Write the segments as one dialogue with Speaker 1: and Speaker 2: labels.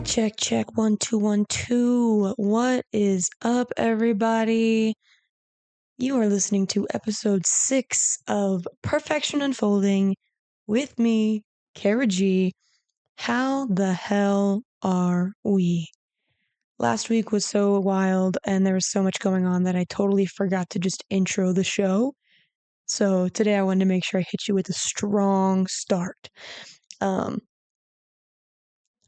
Speaker 1: Check, check, 1, 2, 1, 2. What is up, everybody? You are listening to episode 6 of Perfection Unfolding with me, Cara G. How the hell are we? Last week was so wild and there was so much going on that I totally forgot to just intro the show. So today I wanted to make sure I hit you with a strong start.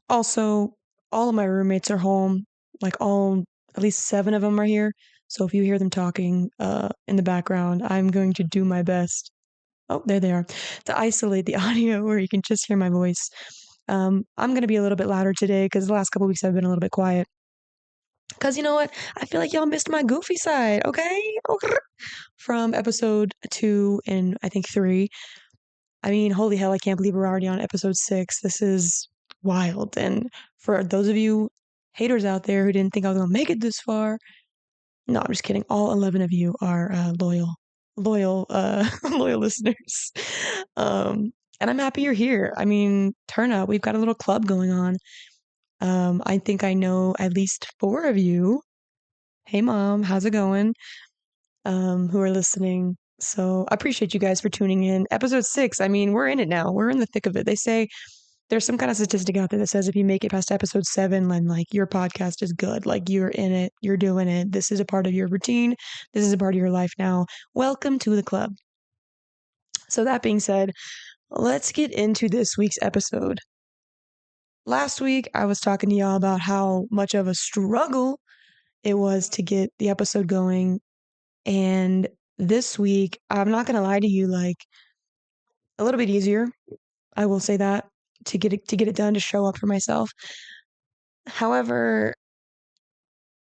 Speaker 1: Also, all of my roommates are home, at least 7 of them are here. So if you hear them talking in the background, I'm going to do my best. Oh, there they are. To isolate the audio where you can just hear my voice. I'm going to be a little bit louder today because the last couple weeks I've been a little bit quiet. Because you know what? I feel like y'all missed my goofy side, okay? From episode 2 and I think 3. I mean, holy hell, I can't believe we're already on episode 6. This is wild. And for those of you haters out there who didn't think I was going to make it this far, no, I'm just kidding. All 11 of you are loyal loyal listeners. And I'm happy you're here. I mean, turn up. We've got a little club going on. I think I know at least 4 of you. Hey, Mom, how's it going? Who are listening. So I appreciate you guys for tuning in. Episode 6, I mean, we're in it now. We're in the thick of it. They say there's some kind of statistic out there that says if you make it past episode 7, then like your podcast is good. Like you're in it, you're doing it. This is a part of your routine. This is a part of your life now. Welcome to the club. So that being said, let's get into this week's episode. Last week, I was talking to y'all about how much of a struggle it was to get the episode going. And this week, I'm not going to lie to you, like a little bit easier. I will say that to get it done, to show up for myself. However,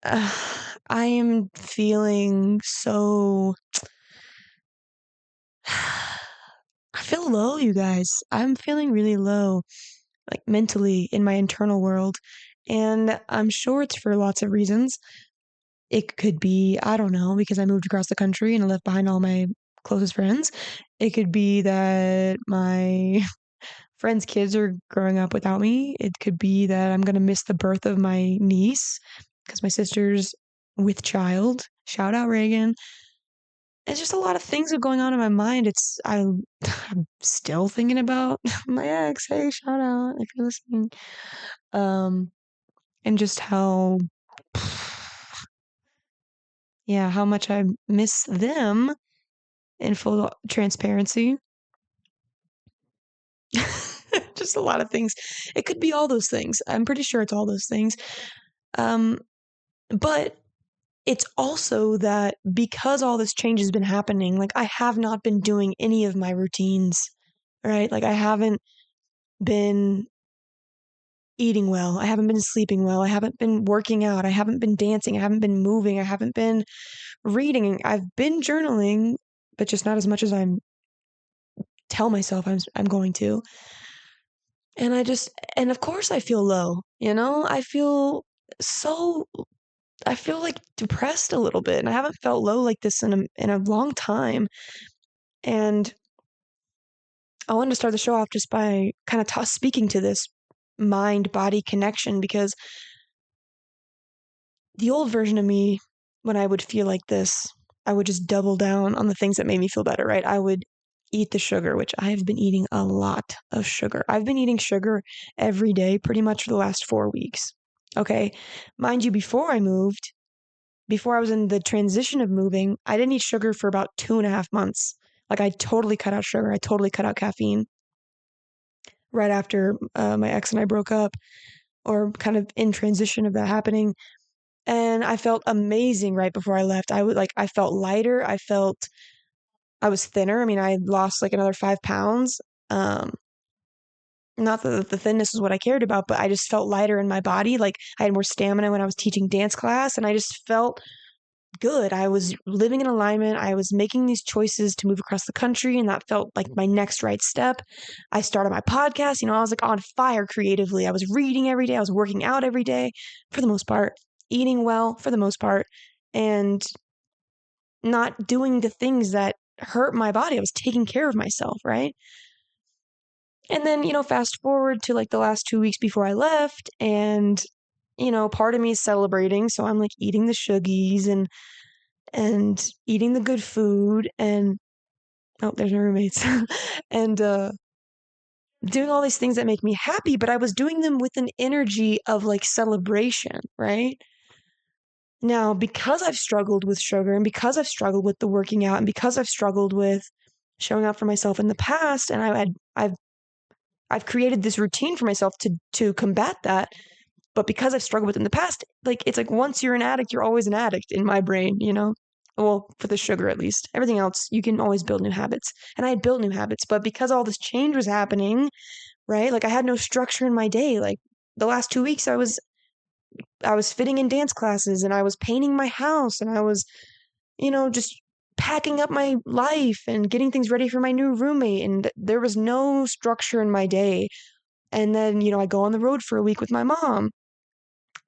Speaker 1: I am feeling so I feel low, you guys. I'm feeling really low, like mentally in my internal world. And I'm sure it's for lots of reasons. It could be, I don't know, because I moved across the country and I left behind all my closest friends. It could be that my friends' kids are growing up without me. It could be that I'm going to miss the birth of my niece because my sister's with child. Shout out Reagan. It's just a lot of things are going on in my mind. I'm still thinking about my ex. Hey, shout out if you're listening. And just how how much I miss them in full transparency. Just a lot of things. It could be all those things. I'm pretty sure it's all those things. But it's also that because all this change has been happening, like I have not been doing any of my routines, right? Like I haven't been eating well. I haven't been sleeping well. I haven't been working out. I haven't been dancing. I haven't been moving. I haven't been reading. I've been journaling, but just not as much as tell myself I'm going to. And of course I feel low, I feel like depressed a little bit, and I haven't felt low like this in a long time. And I wanted to start the show off just by kind of speaking to this mind-body connection, because the old version of me, when I would feel like this, I would just double down on the things that made me feel better, right? I would eat the sugar, which I've been eating a lot of sugar. I've been eating sugar every day pretty much for the last 4 weeks. Okay. Mind you, before I was in the transition of moving, I didn't eat sugar for about 2.5 months. Like I totally cut out sugar. I totally cut out caffeine right after my ex and I broke up, or kind of in transition of that happening. And I felt amazing right before I left. I felt lighter. I was thinner. I mean, I lost like another 5 pounds. Not that the thinness is what I cared about, but I just felt lighter in my body. Like I had more stamina when I was teaching dance class, and I just felt good. I was living in alignment. I was making these choices to move across the country, and that felt like my next right step. I started my podcast. I was like on fire creatively. I was reading every day. I was working out every day for the most part, eating well for the most part, and not doing the things that hurt my body. I was taking care of myself, right? And then, fast forward to like the last 2 weeks before I left, and part of me is celebrating, so I'm like eating the suggies and eating the good food, and oh, there's my roommates. And doing all these things that make me happy, but I was doing them with an energy of like celebration, right? Now, because I've struggled with sugar and because I've struggled with the working out and because I've struggled with showing up for myself in the past, and I've created this routine for myself to combat that. But because I've struggled with it in the past, like it's like once you're an addict, you're always an addict in my brain, you know? Well, for the sugar at least. Everything else, you can always build new habits. And I had built new habits, but because all this change was happening, right? Like I had no structure in my day. Like the last 2 weeks I was fitting in dance classes and I was painting my house and I was, just packing up my life and getting things ready for my new roommate, and there was no structure in my day. And then, I go on the road for a week with my mom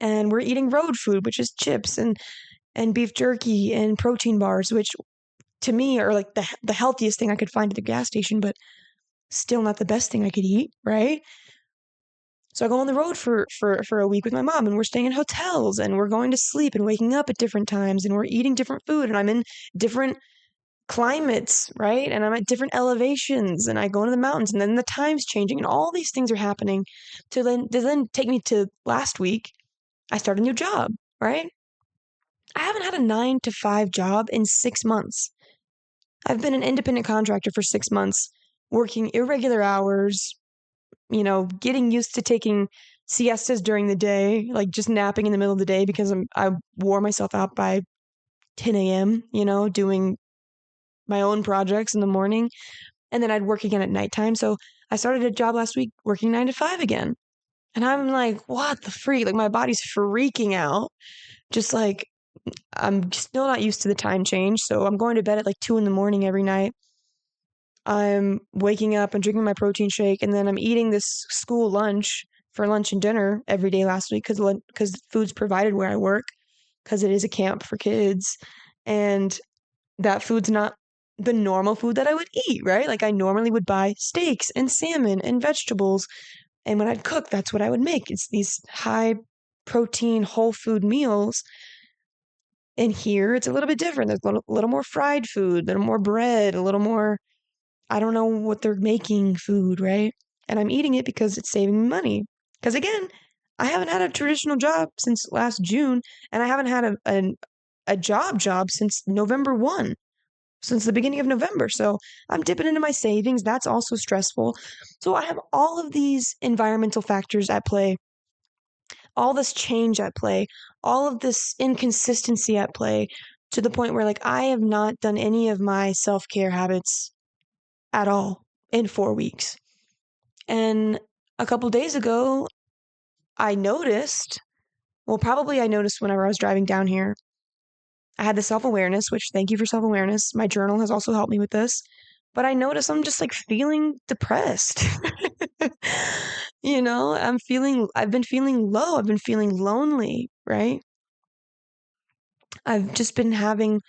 Speaker 1: and we're eating road food, which is chips and beef jerky and protein bars, which to me are like the healthiest thing I could find at the gas station, but still not the best thing I could eat, right? So I go on the road for a week with my mom, and we're staying in hotels and we're going to sleep and waking up at different times and we're eating different food, and I'm in different climates, right? And I'm at different elevations and I go into the mountains, and then the time's changing and all these things are happening to then take me to last week. I start a new job, right? I haven't had a 9 to 5 job in 6 months. I've been an independent contractor for 6 months, working irregular hours, getting used to taking siestas during the day, like just napping in the middle of the day because I wore myself out by 10 a.m., doing my own projects in the morning. And then I'd work again at nighttime. So I started a job last week working 9 to 5 again. And I'm like, what the freak? Like my body's freaking out. Just like I'm still not used to the time change. So I'm going to bed at like 2 in the morning every night. I'm waking up and drinking my protein shake, and then I'm eating this school lunch for lunch and dinner every day last week because food's provided where I work because it is a camp for kids, and that food's not the normal food that I would eat, right? Like I normally would buy steaks and salmon and vegetables, and when I'd cook, that's what I would make. It's these high protein whole food meals. And here it's a little bit different. There's a little more fried food, a little more bread, a little more, I don't know what they're making food, right? And I'm eating it because it's saving me money. Because again, I haven't had a traditional job since last June, and I haven't had a job since November 1, since the beginning of November. So I'm dipping into my savings. That's also stressful. So I have all of these environmental factors at play, all this change at play, all of this inconsistency at play, to the point where like I have not done any of my self-care habits at all in 4 weeks. And a couple days ago, I noticed, well, probably I noticed whenever I was driving down here, I had the self awareness, which thank you for self awareness. My journal has also helped me with this. But I noticed I'm just like feeling depressed. I've been feeling low. I've been feeling lonely, right? I've just been having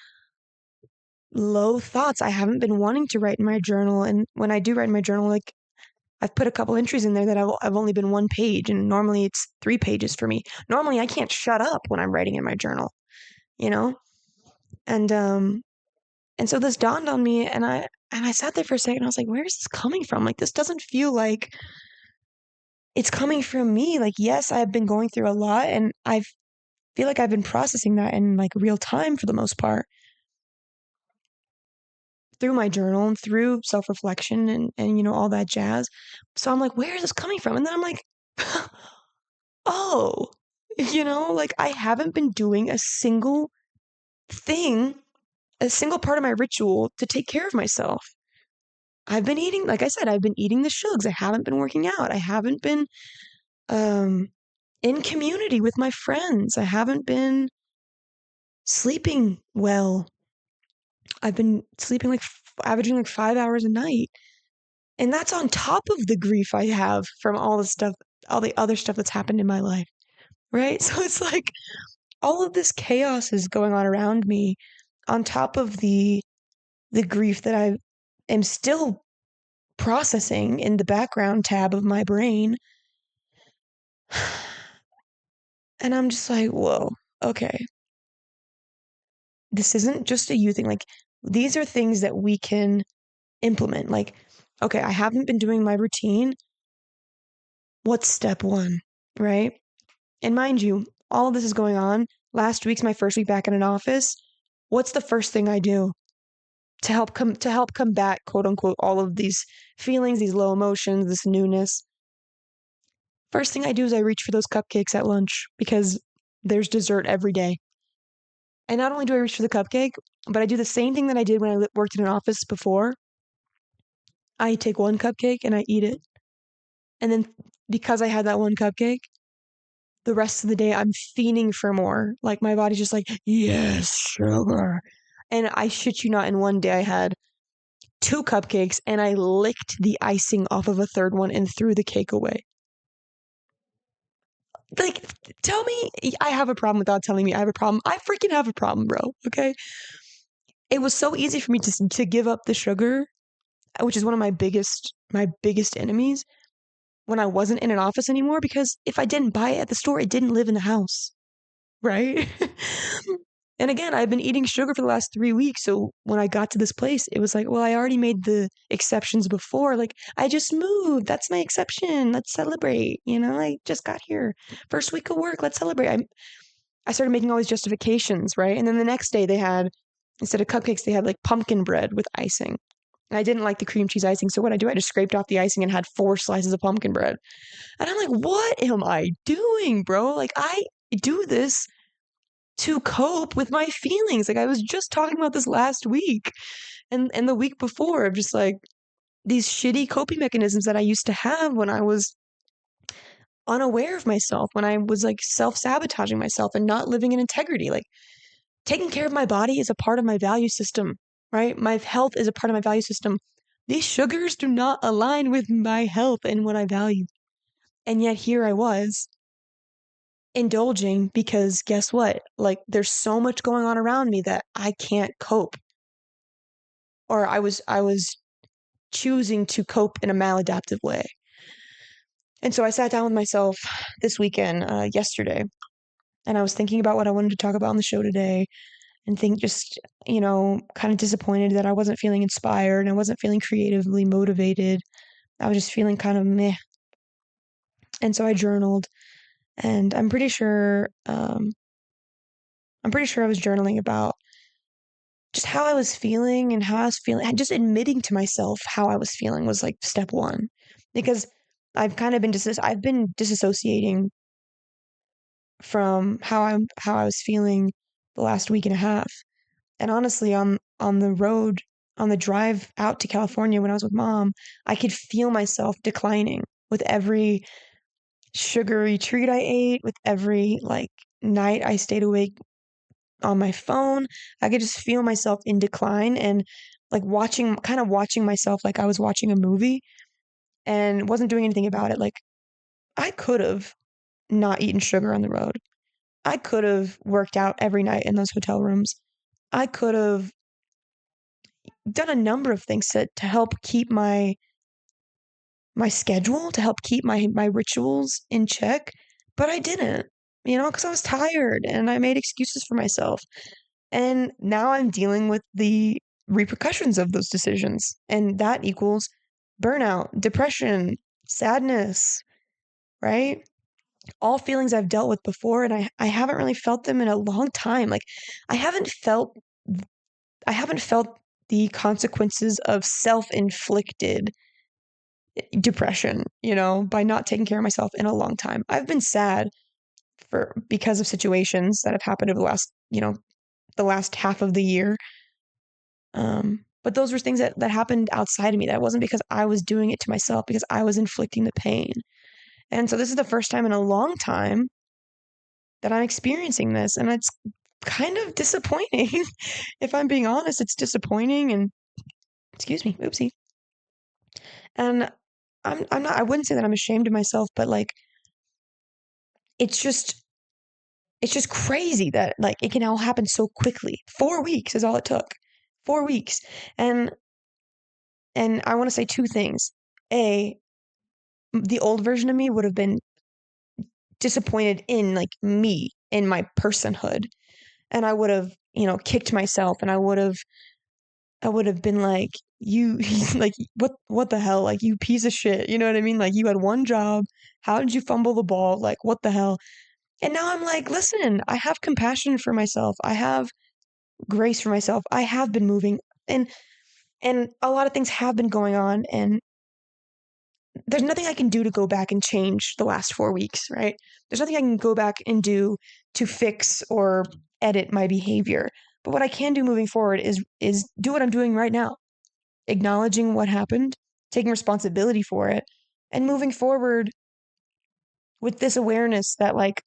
Speaker 1: low thoughts. I haven't been wanting to write in my journal. And when I do write in my journal, like I've put a couple entries in there that I've only been 1 page, and normally it's 3 pages for me. Normally I can't shut up when I'm writing in my journal, you know? And so this dawned on me, and I sat there for a second. I was like, where is this coming from? Like this doesn't feel like it's coming from me. Like yes, I've been going through a lot, and I feel like I've been processing that in like real time for the most part through my journal and through self-reflection and all that jazz. So I'm like, where is this coming from? And then I'm like, oh, like I haven't been doing a single thing, a single part of my ritual to take care of myself. I've been eating, like I said, I've been eating the shugs. I haven't been working out. I haven't been um in community with my friends. I haven't been sleeping well. I've been sleeping like averaging like 5 hours a night. And that's on top of the grief I have from all the stuff, all the other stuff that's happened in my life, right? So it's like all of this chaos is going on around me on top of the grief that I am still processing in the background tab of my brain. And I'm just like, whoa, okay. This isn't just a you thing. Like, these are things that we can implement. Like, okay, I haven't been doing my routine. What's step one, right? And mind you, all of this is going on. Last week's my first week back in an office. What's the first thing I do to help combat, quote unquote, all of these feelings, these low emotions, this newness? First thing I do is I reach for those cupcakes at lunch because there's dessert every day. And not only do I reach for the cupcake, but I do the same thing that I did when I worked in an office before. I take one cupcake and I eat it. And then because I had that one cupcake, the rest of the day I'm fiending for more. Like my body's just like, yes, sugar. And I shit you not, in one day I had two cupcakes and I licked the icing off of a third one and threw the cake away. Like, tell me I have a problem without telling me I have a problem. I freaking have a problem, bro. Okay. It was so easy for me to give up the sugar, which is one of my biggest enemies, when I wasn't in an office anymore, because if I didn't buy it at the store, it didn't live in the house, right? And again, I've been eating sugar for the last 3 weeks. So when I got to this place, it was like, well, I already made the exceptions before. Like, I just moved. That's my exception. Let's celebrate. I just got here. First week of work. Let's celebrate. I started making all these justifications, right? And then the next day instead of cupcakes, they had like pumpkin bread with icing. And I didn't like the cream cheese icing. So what I do, I just scraped off the icing and had 4 slices of pumpkin bread. And I'm like, what am I doing, bro? Like, I do this to cope with my feelings. Like, I was just talking about this last week and the week before, of just like these shitty coping mechanisms that I used to have when I was unaware of myself, when I was like self-sabotaging myself and not living in integrity. Like, taking care of my body is a part of my value system, right? My health is a part of my value system. These sugars do not align with my health and what I value. And yet here I was indulging because guess what? Like, there's so much going on around me that I can't cope. Or I was choosing to cope in a maladaptive way. And so I sat down with myself this weekend, yesterday, and I was thinking about what I wanted to talk about on the show today, and just, kind of disappointed that I wasn't feeling inspired and I wasn't feeling creatively motivated. I was just feeling kind of meh. And so I journaled, and I'm pretty sure I was journaling about just how I was feeling and how I was feeling. Just admitting to myself how I was feeling was like step one, because I've been disassociating from how I was feeling the last week and a half. And honestly, on the road, on the drive out to California when I was with mom, I could feel myself declining with every sugary treat I ate, with every like night I stayed awake on my phone. I could just feel myself in decline, and like watching myself like I was watching a movie and wasn't doing anything about it. Like, I could have not eaten sugar on the road. I could have worked out every night in those hotel rooms. I could have done a number of things to help keep my schedule, to help keep my rituals in check, but I didn't, because I was tired and I made excuses for myself. And now I'm dealing with the repercussions of those decisions, and that equals burnout, depression, sadness, right? All feelings I've dealt with before, and I haven't really felt them in a long time. Like, I haven't felt I haven't felt the consequences of self-inflicted depression, by not taking care of myself in a long time. I've been sad because of situations that have happened over the last half of the year. But those were things that happened outside of me. That wasn't because I was doing it to myself, because I was inflicting the pain. And so this is the first time in a long time that I'm experiencing this, and it's kind of disappointing. If I'm being honest, it's disappointing, and excuse me, oopsie. And I'm not, I wouldn't say that I'm ashamed of myself, but like, it's just it's just crazy that like it can all happen so quickly. 4 weeks is all it took. 4 weeks. And And I want to say two things. A, the old version of me would have been disappointed in like me, in my personhood. And I would have, kicked myself and I would have been like, you like what the hell? Like you piece of shit. You know what I mean? Like you had one job. How did you fumble the ball? Like what the hell? And now I'm like, listen, I have compassion for myself. I have grace for myself. I have been moving and a lot of things have been going on and there's nothing I can do to go back and change the last 4 weeks, right? There's nothing I can go back and do to fix or edit my behavior. But what I can do moving forward is do what I'm doing right now, acknowledging what happened, taking responsibility for it, and moving forward with this awareness that like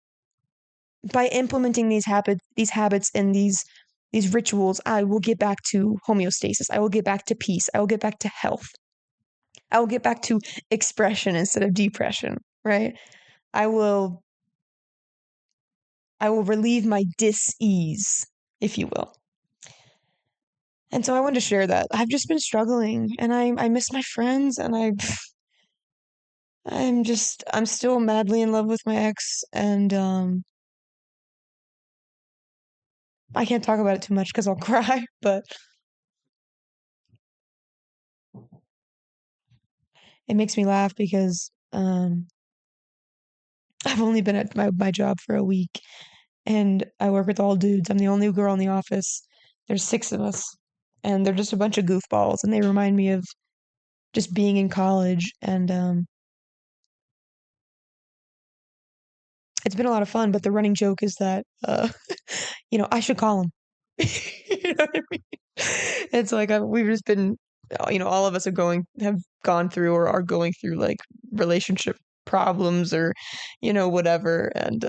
Speaker 1: by implementing these habits and these rituals, I will get back to homeostasis. I will get back to peace. I will get back to health. I will get back to expression instead of depression, right? I will I will relieve my dis-ease, if you will. And so I wanted to share that. I've just been struggling and I miss my friends and I'm still madly in love with my ex and I can't talk about it too much because I'll cry, but it makes me laugh because I've only been at my job for a week and I work with all dudes. I'm the only girl in the office. There's six of us and they're just a bunch of goofballs and they remind me of just being in college and it's been a lot of fun, but the running joke is that I should call him. You know what I mean? It's like we've just been all of us have gone through or are going through like relationship problems or whatever and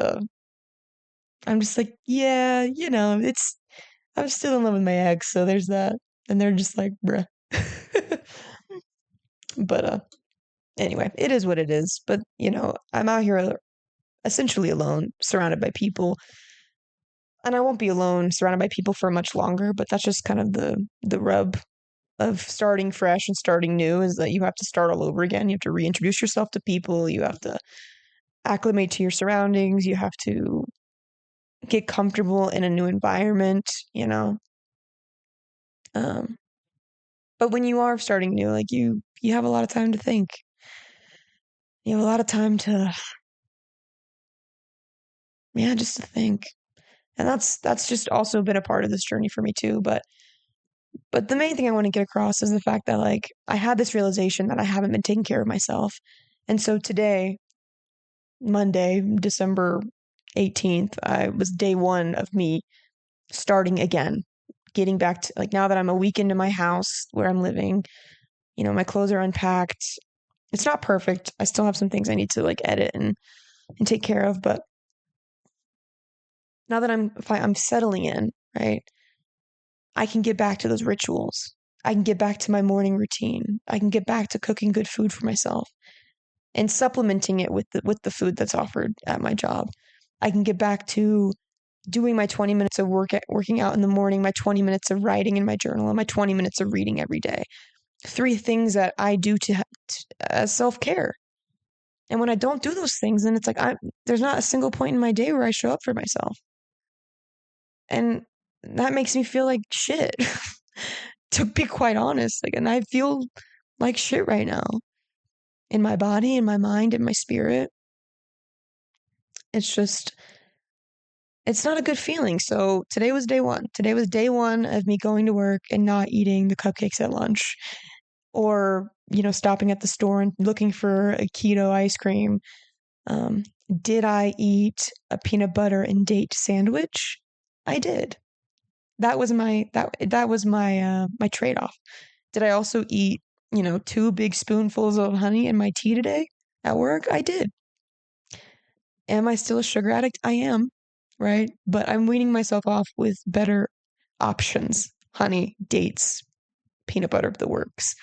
Speaker 1: I'm just like, yeah, it's I'm still in love with my ex, so there's that. And they're just like, bruh. But anyway, it is what it is. But I'm out here essentially alone, surrounded by people. And I won't be alone, surrounded by people for much longer, but that's just kind of the rub of starting fresh and starting new is that you have to start all over again. You have to reintroduce yourself to people, you have to acclimate to your surroundings, you have to get comfortable in a new environment. Um, but when you are starting new, like you have a lot of time to think. You have a lot of time to yeah, just to think. And that's just also been a part of this journey for me too, but the main thing I want to get across is the fact that like I had this realization that I haven't been taking care of myself. And so today, Monday, December 18th, I was day 1 of me starting again, getting back to like now that I'm a week into my house where I'm living, my clothes are unpacked. It's not perfect. I still have some things I need to like edit and take care of, but now that I'm settling in, right? I can get back to those rituals. I can get back to my morning routine. I can get back to cooking good food for myself and supplementing it with the food that's offered at my job. I can get back to doing my 20 minutes of working out in the morning, my 20 minutes of writing in my journal, and my 20 minutes of reading every day. 3 things that I do as self-care. And when I don't do those things, then it's like there's not a single point in my day where I show up for myself. And that makes me feel like shit. To be quite honest, like, and I feel like shit right now in my body, in my mind, in my spirit. It's just, it's not a good feeling. So today was day 1. Today was day 1 of me going to work and not eating the cupcakes at lunch or, stopping at the store and looking for a keto ice cream. Um, did I eat a peanut butter and date sandwich? I did. That was my trade-off. Did I also eat, 2 big spoonfuls of honey in my tea today at work? I did. Am I still a sugar addict? I am, right? But I'm weaning myself off with better options. Honey, dates, peanut butter, the works.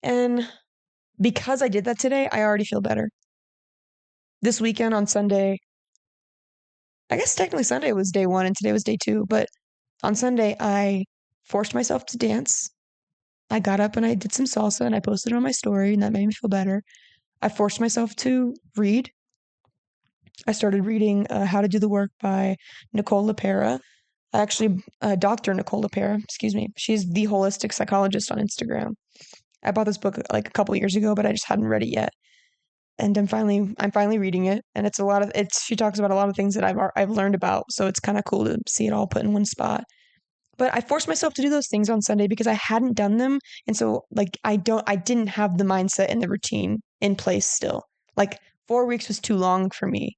Speaker 1: And because I did that today, I already feel better. This weekend on Sunday, I guess technically Sunday was day 1 and today was day 2, but on Sunday I forced myself to dance. I got up and I did some salsa and I posted it on my story, and that made me feel better. I forced myself to read. I started reading How to Do the Work by Nicole LePera. Actually, Dr. Nicole LePera, excuse me. She's the holistic psychologist on Instagram. I bought this book like a couple years ago, but I just hadn't read it yet. And I'm finally reading it, and she talks about a lot of things that I've learned about, so it's kind of cool to see it all put in one spot. But I forced myself to do those things on Sunday because I hadn't done them, and so like I didn't have the mindset and the routine in place still. Like 4 weeks was too long for me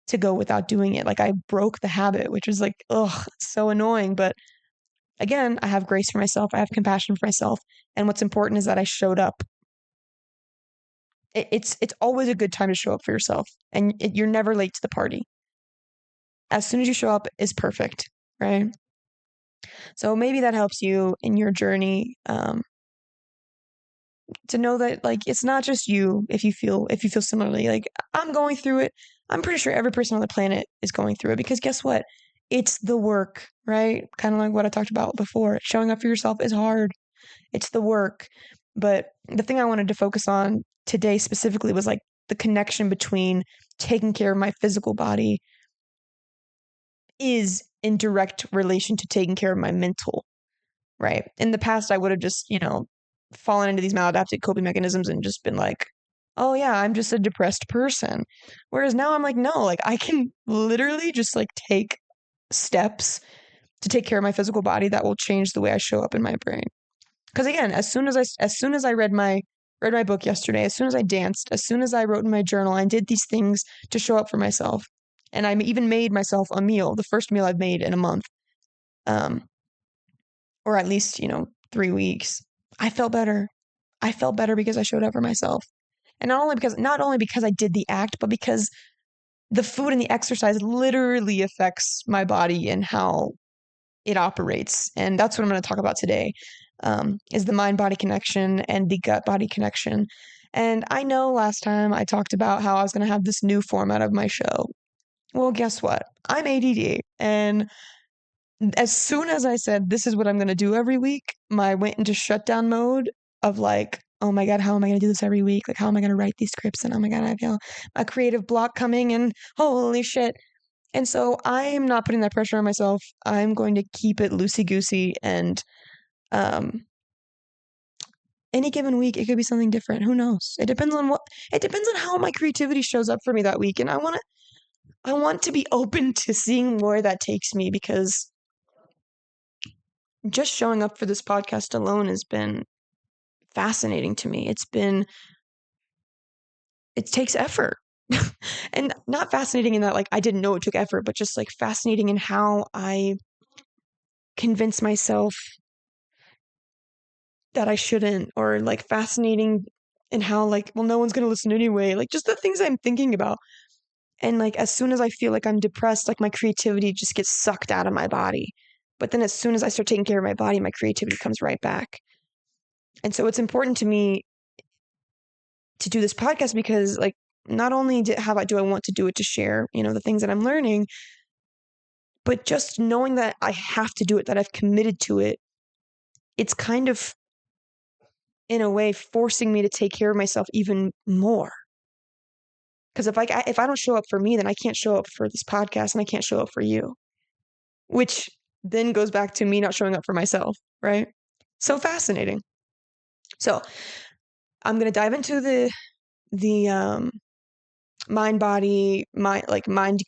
Speaker 1: to go without doing it. Like I broke the habit, which was like, ugh, it's so annoying. But again, I have grace for myself. I have compassion for myself. And what's important is that I showed up. It's always a good time to show up for yourself, and you're never late to the party. As soon as you show up is perfect, right? So maybe that helps you in your journey, to know that like it's not just you. If you feel similarly, like I'm going through it, I'm pretty sure every person on the planet is going through it, because guess what? It's the work, right? Kind of like what I talked about before. Showing up for yourself is hard. It's the work. But the thing I wanted to focus on today specifically was like the connection between taking care of my physical body is in direct relation to taking care of my mental, right? In the past, I would have just, fallen into these maladaptive coping mechanisms and just been like, oh yeah, I'm just a depressed person. Whereas now I'm like, no, like I can literally just like take steps to take care of my physical body that will change the way I show up in my brain. Because again, as soon as I read my book yesterday, as soon as I danced, as soon as I wrote in my journal, I did these things to show up for myself. And I even made myself a meal, the first meal I've made in a month. Um, or at least, 3 weeks. I felt better. I felt better because I showed up for myself. And not only because I did the act, but because the food and the exercise literally affects my body and how it operates. And that's what I'm going to talk about today, is the mind-body connection and the gut-body connection. And I know last time I talked about how I was going to have this new format of my show. Well, guess what? I'm ADD, and as soon as I said, this is what I'm going to do every week, I went into shutdown mode of like, oh my God, how am I going to do this every week? Like, how am I going to write these scripts? And oh my God, I feel a creative block coming, and holy shit. And so I'm not putting that pressure on myself. I'm going to keep it loosey-goosey, and um, any given week, it could be something different. Who knows? It depends on how my creativity shows up for me that week. And I want to be open to seeing where that takes me, because just showing up for this podcast alone has been fascinating to me. It takes effort. And not fascinating in that like I didn't know it took effort, but just like fascinating in how I convince myself that I shouldn't, or like fascinating in how like, well, no one's going to listen anyway. Like just the things I'm thinking about. And like as soon as I feel like I'm depressed, like my creativity just gets sucked out of my body. But then as soon as I start taking care of my body, my creativity comes right back. And so it's important to me to do this podcast because like not only do I want to do it to share, the things that I'm learning, but just knowing that I have to do it, that I've committed to it, it's kind of in a way forcing me to take care of myself even more. Because if I don't show up for me, then I can't show up for this podcast, and I can't show up for you, which then goes back to me not showing up for myself, right? So fascinating. So I'm gonna dive into the mind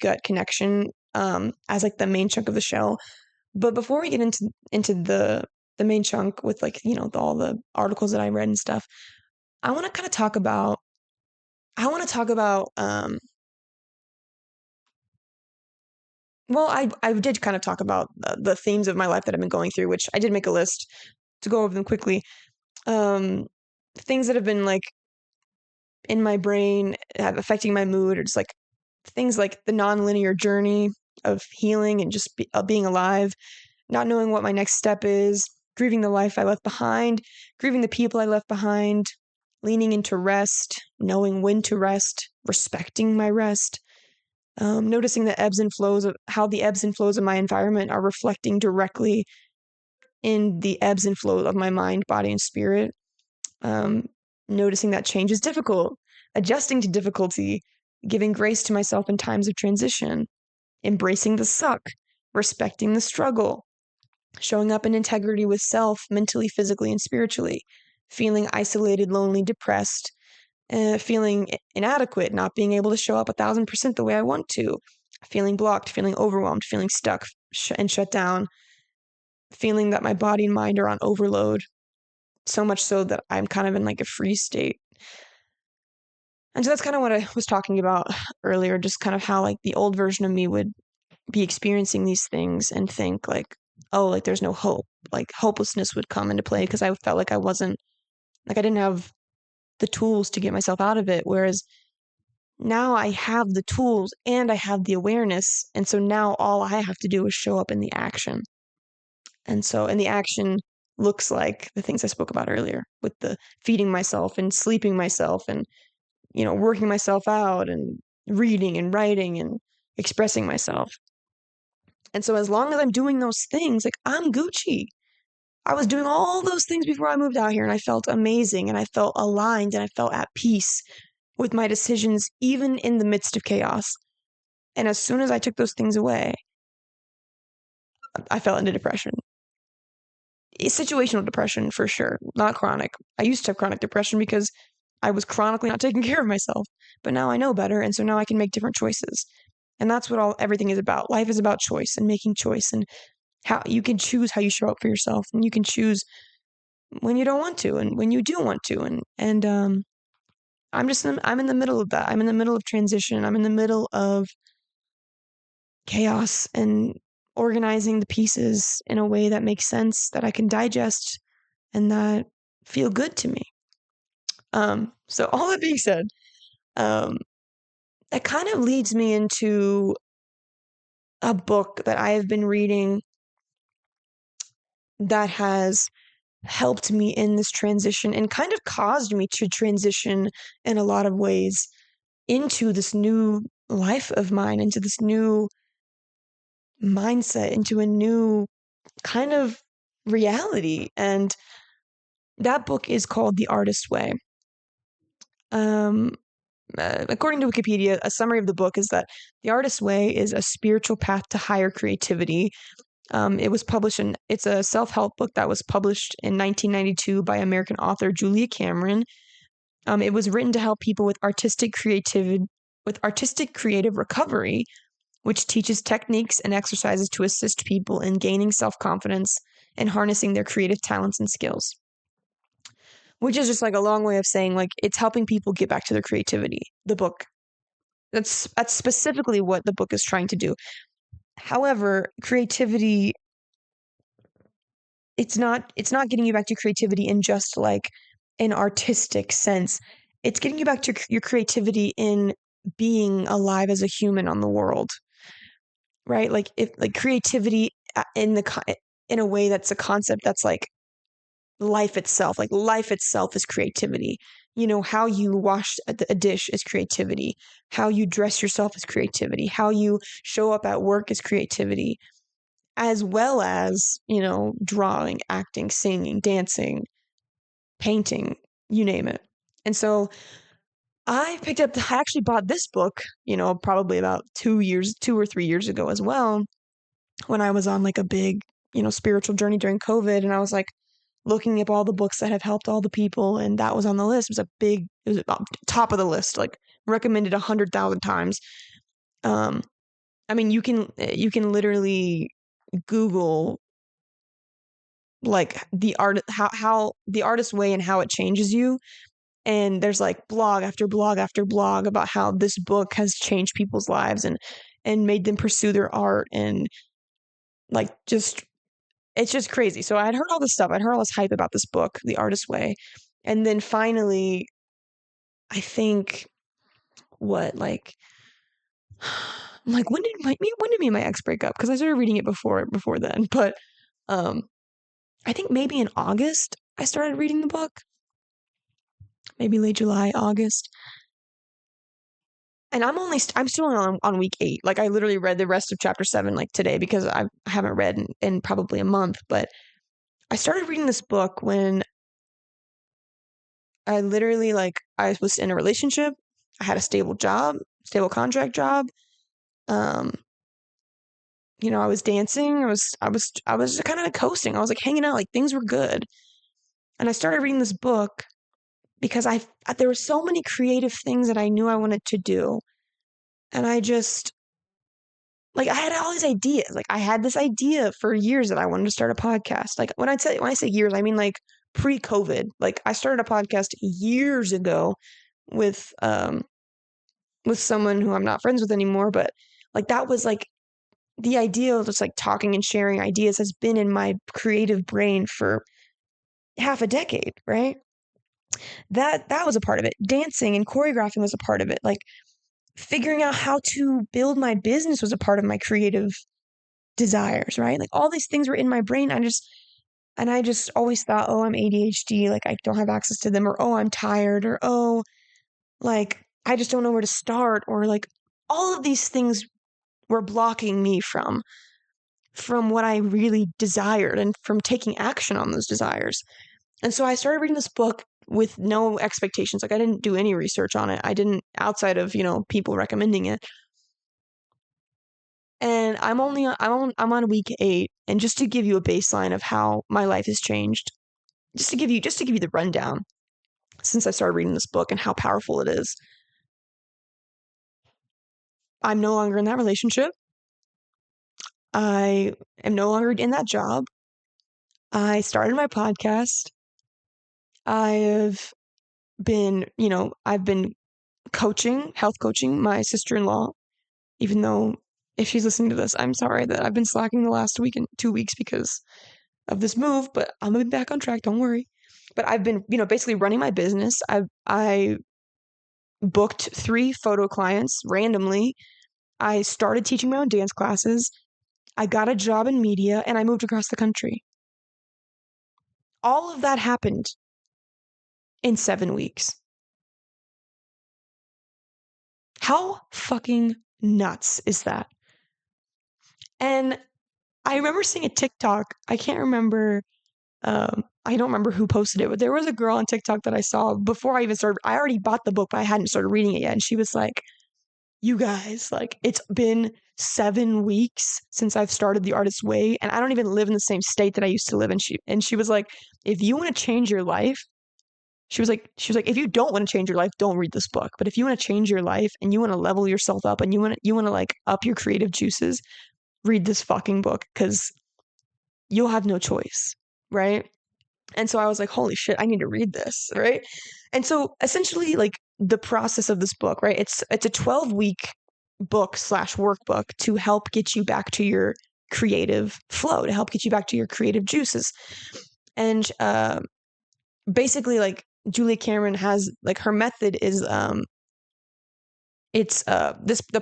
Speaker 1: gut connection as like the main chunk of the show. But before we get into the main chunk with like all the articles that I read and stuff, I want to kind of talk about. Well, I did kind of talk about the themes of my life that I've been going through, which I did make a list to go over them quickly. Um, Things that have been like in my brain, affecting my mood, or just like things like the nonlinear journey of healing and just being alive, not knowing what my next step is, grieving the life I left behind, grieving the people I left behind, leaning into rest, knowing when to rest, respecting my rest, noticing the ebbs and flows of how the ebbs and flows of my environment are reflecting directly in the ebbs and flows of my mind, body, and spirit. Noticing that change is difficult, adjusting to difficulty, giving grace to myself in times of transition, embracing the suck, respecting the struggle, showing up in integrity with self, mentally, physically, and spiritually, feeling isolated, lonely, depressed, feeling inadequate, not being able to show up 1,000% the way I want to, feeling blocked, feeling overwhelmed, feeling stuck and shut down, feeling that my body and mind are on overload, so much so that I'm kind of in like a freeze state. And so that's kind of what I was talking about earlier, just kind of how like the old version of me would be experiencing these things and think like, oh, like there's no hope. Like hopelessness would come into play because I felt like I didn't have the tools to get myself out of it. Whereas now I have the tools and I have the awareness. And so now all I have to do is show up in the action. And the action looks like the things I spoke about earlier with the feeding myself and sleeping myself and, working myself out and reading and writing and expressing myself. And so as long as I'm doing those things, like I'm Gucci. I was doing all those things before I moved out here and I felt amazing and I felt aligned and I felt at peace with my decisions, even in the midst of chaos. And as soon as I took those things away, I fell into depression. Situational depression for sure, not chronic. I used to have chronic depression because I was chronically not taking care of myself, but now I know better. And so now I can make different choices. And that's what everything is about. Life is about choice and making choice and how you can choose how you show up for yourself and you can choose when you don't want to and when you do want to. I'm in the middle of that. I'm in the middle of transition. I'm in the middle of chaos and organizing the pieces in a way that makes sense, that I can digest and that feel good to me. So all that being said, that kind of leads me into a book that I have been reading that has helped me in this transition and kind of caused me to transition in a lot of ways into this new life of mine, into this new mindset, into a new kind of reality. And that book is called The Artist's Way. According to Wikipedia, a summary of the book is that The Artist's Way is a spiritual path to higher creativity. It's a self-help book that was published in 1992 by American author Julia Cameron. It was written to help people with artistic creative recovery, which teaches techniques and exercises to assist people in gaining self-confidence and harnessing their creative talents and skills. Which is just like a long way of saying like it's helping people get back to their creativity. The book. That's specifically what the book is trying to do. However, creativity, it's not getting you back to creativity in just like an artistic sense. It's getting you back to your creativity in being alive as a human on the world. Right? Like if like creativity in a way that's a concept that's like life itself. Like life itself is creativity. How you wash a dish is creativity. How you dress yourself is creativity. How you show up at work is creativity, as well as, drawing, acting, singing, dancing, painting, you name it. And so I actually bought this book, probably about 2 or 3 years ago as well, when I was on like a big, spiritual journey during COVID. And I was like, looking up all the books that have helped all the people, and that was on the list. It was top of the list, like recommended 100,000 times. I mean, you can literally Google like how the artist's way and how it changes you, and there's like blog after blog after blog about how this book has changed people's lives and made them pursue their art and like just it's just crazy. So I'd heard all this stuff. I'd heard all this hype about this book, The Artist's Way. And then finally, I think like when did me and my ex break up? Because I started reading it before then. But I think maybe in August I started reading the book. Maybe late July, August. And I'm still on week 8. Like I literally read the rest of chapter 7 like today because I haven't read in probably a month, but I started reading this book when I literally I was in a relationship. I had a stable job, stable contract job. Um, I was dancing. I was kind of coasting. I was like hanging out, like things were good. And I started reading this book because there were so many creative things that I knew I wanted to do. And I just I had all these ideas. Like I had this idea for years that I wanted to start a podcast. Like when I say years, I mean like pre-COVID. Like I started a podcast years ago with someone who I'm not friends with anymore, but that was the idea of just talking and sharing ideas has been in my creative brain for half a decade, right? That was a part of it. Dancing and choreographing was a part of it. Like figuring out how to build my business was a part of my creative desires, right? Like all these things were in my brain. I just always thought, oh, I'm ADHD, like I don't have access to them, or oh, I'm tired, or oh, I just don't know where to start, or all of these things were blocking me from what I really desired and from taking action on those desires. And so I started reading this book with no expectations. Like I didn't do any research on it. I didn't outside of, people recommending it. And I'm on week 8, and just to give you a baseline of how my life has changed, just to give you the rundown since I started reading this book and how powerful it is. I'm no longer in that relationship. I am no longer in that job. I started my podcast. I've been health coaching my sister-in-law, even though if she's listening to this, I'm sorry that I've been slacking the last week and 2 weeks because of this move, but I'm gonna be back on track, don't worry. But I've been, basically running my business. I booked 3 photo clients randomly. I started teaching my own dance classes. I got a job in media and I moved across the country. All of that happened in 7 weeks. How fucking nuts is that? And I remember seeing a TikTok. I don't remember who posted it, but there was a girl on TikTok that I saw before I even started. I already bought the book, but I hadn't started reading it yet. And she was like, you guys, it's been 7 weeks since I've started The Artist's Way, and I don't even live in the same state that I used to live in. She was like, if you want to change your life, if you don't want to change your life, don't read this book. But if you want to change your life and you want to level yourself up and you want to up your creative juices, read this fucking book because you'll have no choice, right? And so I was like, holy shit, I need to read this, right? And so essentially, the process of this book, right? It's a 12-week book / workbook to help get you back to your creative flow, to help get you back to your creative juices. And basically, Julia Cameron has her method is the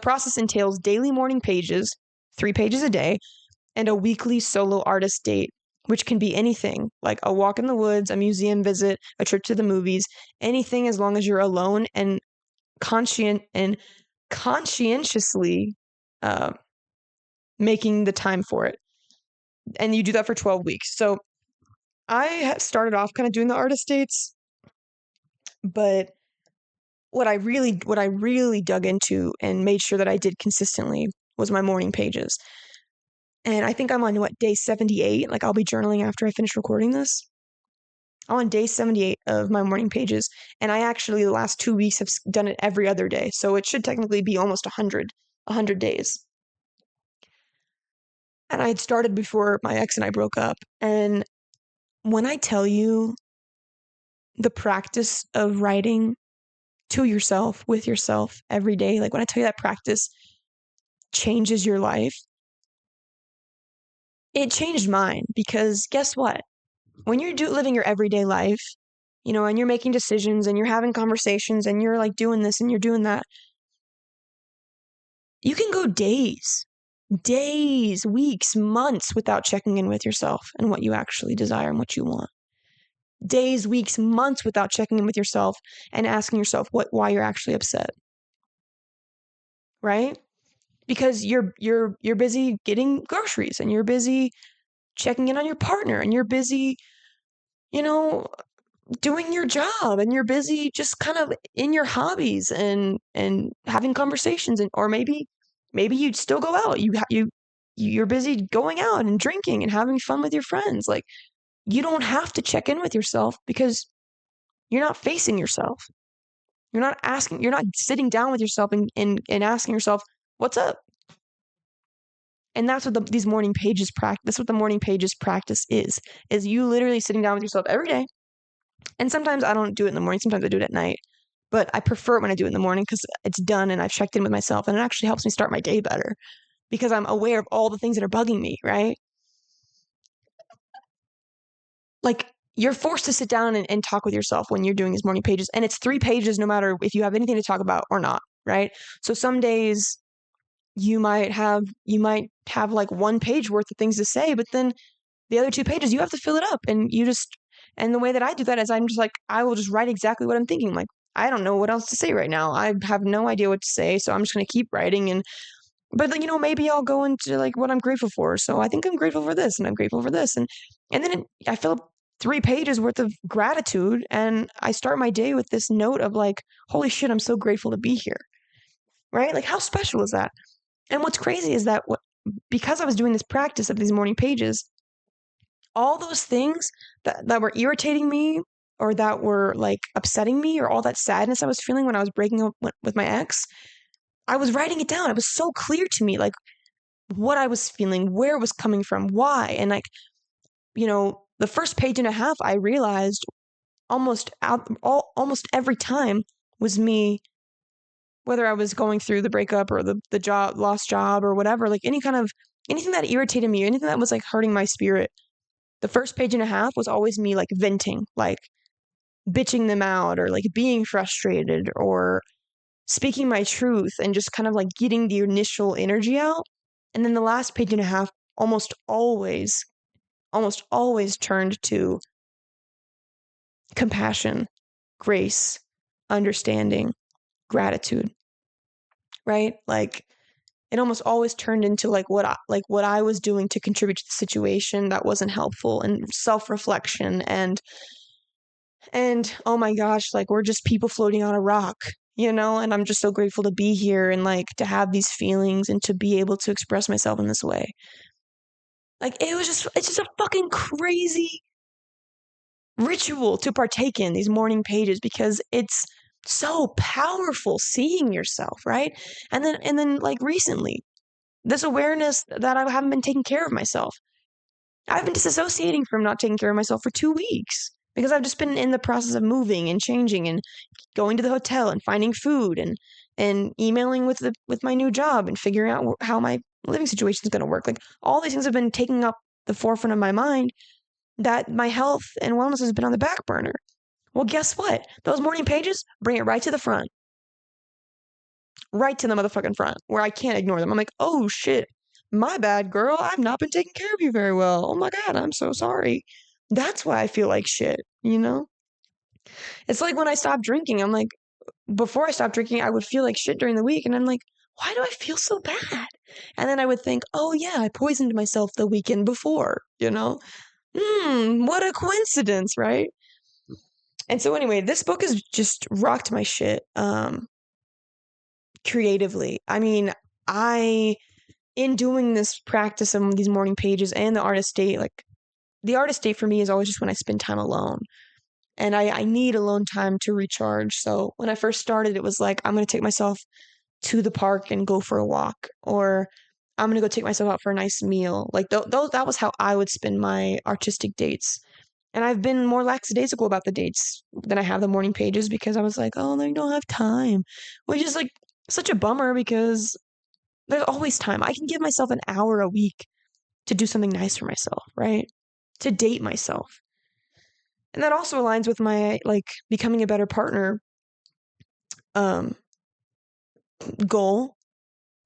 Speaker 1: process entails daily morning pages, 3 pages a day, and a weekly solo artist date, which can be anything, like a walk in the woods, a museum visit, a trip to the movies, anything as long as you're alone and conscientiously making the time for it. And you do that for 12 weeks. So I started off kind of doing the artist dates, but what I really dug into and made sure that I did consistently was my morning pages. And I think I'm on day 78. I'll be journaling after I finish recording this. I'm on day 78 of my morning pages. And I actually, the last 2 weeks, have done it every other day. So it should technically be almost 100 days. And I had started before my ex and I broke up. And when I tell you the practice of writing to yourself, with yourself every day, when I tell you that practice changes your life, it changed mine because guess what? When you're living your everyday life, and you're making decisions and you're having conversations and you're doing this and you're doing that, you can go days, weeks, months without checking in with yourself and what you actually desire and what you want. Days, weeks, months without checking in with yourself and asking yourself why you're actually upset. Right? Because you're busy getting groceries and you're busy checking in on your partner, and you're busy, you know, doing your job, and you're busy just kind of in your hobbies and having conversations, and or maybe you'd still go out. You're busy going out and drinking and having fun with your friends. Like, you don't have to check in with yourself because you're not facing yourself. You're not sitting down with yourself and asking yourself, what's up? And that's what these morning pages practice. That's what the morning pages practice is you literally sitting down with yourself every day. And sometimes I don't do it in the morning. Sometimes I do it at night. But I prefer it when I do it in the morning because it's done and I've checked in with myself, and it actually helps me start my day better because I'm aware of all the things that are bugging me, right? Like, you're forced to sit down and talk with yourself when you're doing these morning pages. And it's 3 pages no matter if you have anything to talk about or not, right? So some days you might have like 1 page worth of things to say, but then the other 2 pages you have to fill it up, and the way that I do that is I'm just like, I will just write exactly what I'm thinking. Like, I don't know what else to say right now. I have no idea what to say, so I'm just going to keep writing. But then, maybe I'll go into like what I'm grateful for. So I think I'm grateful for this, and I'm grateful for this, and then I fill up 3 pages worth of gratitude, and I start my day with this note of like, holy shit, I'm so grateful to be here, right? Like, how special is that? And what's crazy is that because I was doing this practice of these morning pages, all those things that were irritating me or that were like upsetting me, or all that sadness I was feeling when I was breaking up with my ex, I was writing it down. It was so clear to me, like, what I was feeling, where it was coming from, why. And like, the first page and a half, I realized almost every time was me, whether I was going through the breakup or the lost job or whatever, like anything that irritated me, anything that was like hurting my spirit. The first page and a half was always me like venting, like bitching them out, or like being frustrated, or speaking my truth, and just kind of like getting the initial energy out. And then the last page and a half almost always turned to compassion, grace, understanding, gratitude, right? Like, it almost always turned into like what I was doing to contribute to the situation that wasn't helpful, and self-reflection, and oh my gosh, like, we're just people floating on a rock, and I'm just so grateful to be here and like to have these feelings and to be able to express myself in this way. Like, it's just a fucking crazy ritual to partake in these morning pages because it's so powerful seeing yourself, right? And then like recently, this awareness that I haven't been taking care of myself. I've been disassociating from not taking care of myself for 2 weeks because I've just been in the process of moving and changing and going to the hotel and finding food and emailing with my new job and figuring out how my living situation is going to work. Like, all these things have been taking up the forefront of my mind, that my health and wellness has been on the back burner. Well, guess what? Those morning pages bring it right to the front. Right to the motherfucking front, where I can't ignore them. I'm like, oh shit, my bad, girl. I've not been taking care of you very well. Oh my God, I'm so sorry. That's why I feel like shit. It's like when I stopped drinking, I'm like, before I stopped drinking, I would feel like shit during the week. And I'm like, why do I feel so bad? And then I would think, oh yeah, I poisoned myself the weekend before. What a coincidence, right? And so anyway, this book has just rocked my shit creatively. I mean, in doing this practice of these morning pages and the artist date, like, the artist date for me is always just when I spend time alone. And I need alone time to recharge. So when I first started, it was like, I'm going to take myself to the park and go for a walk, or I'm going to go take myself out for a nice meal. Like, that was how I would spend my artistic dates. And I've been more lackadaisical about the dates than I have the morning pages because I was like, oh, they don't have time, which is like such a bummer because there's always time. I can give myself an hour a week to do something nice for myself, right? To date myself. And that also aligns with my like becoming a better partner goal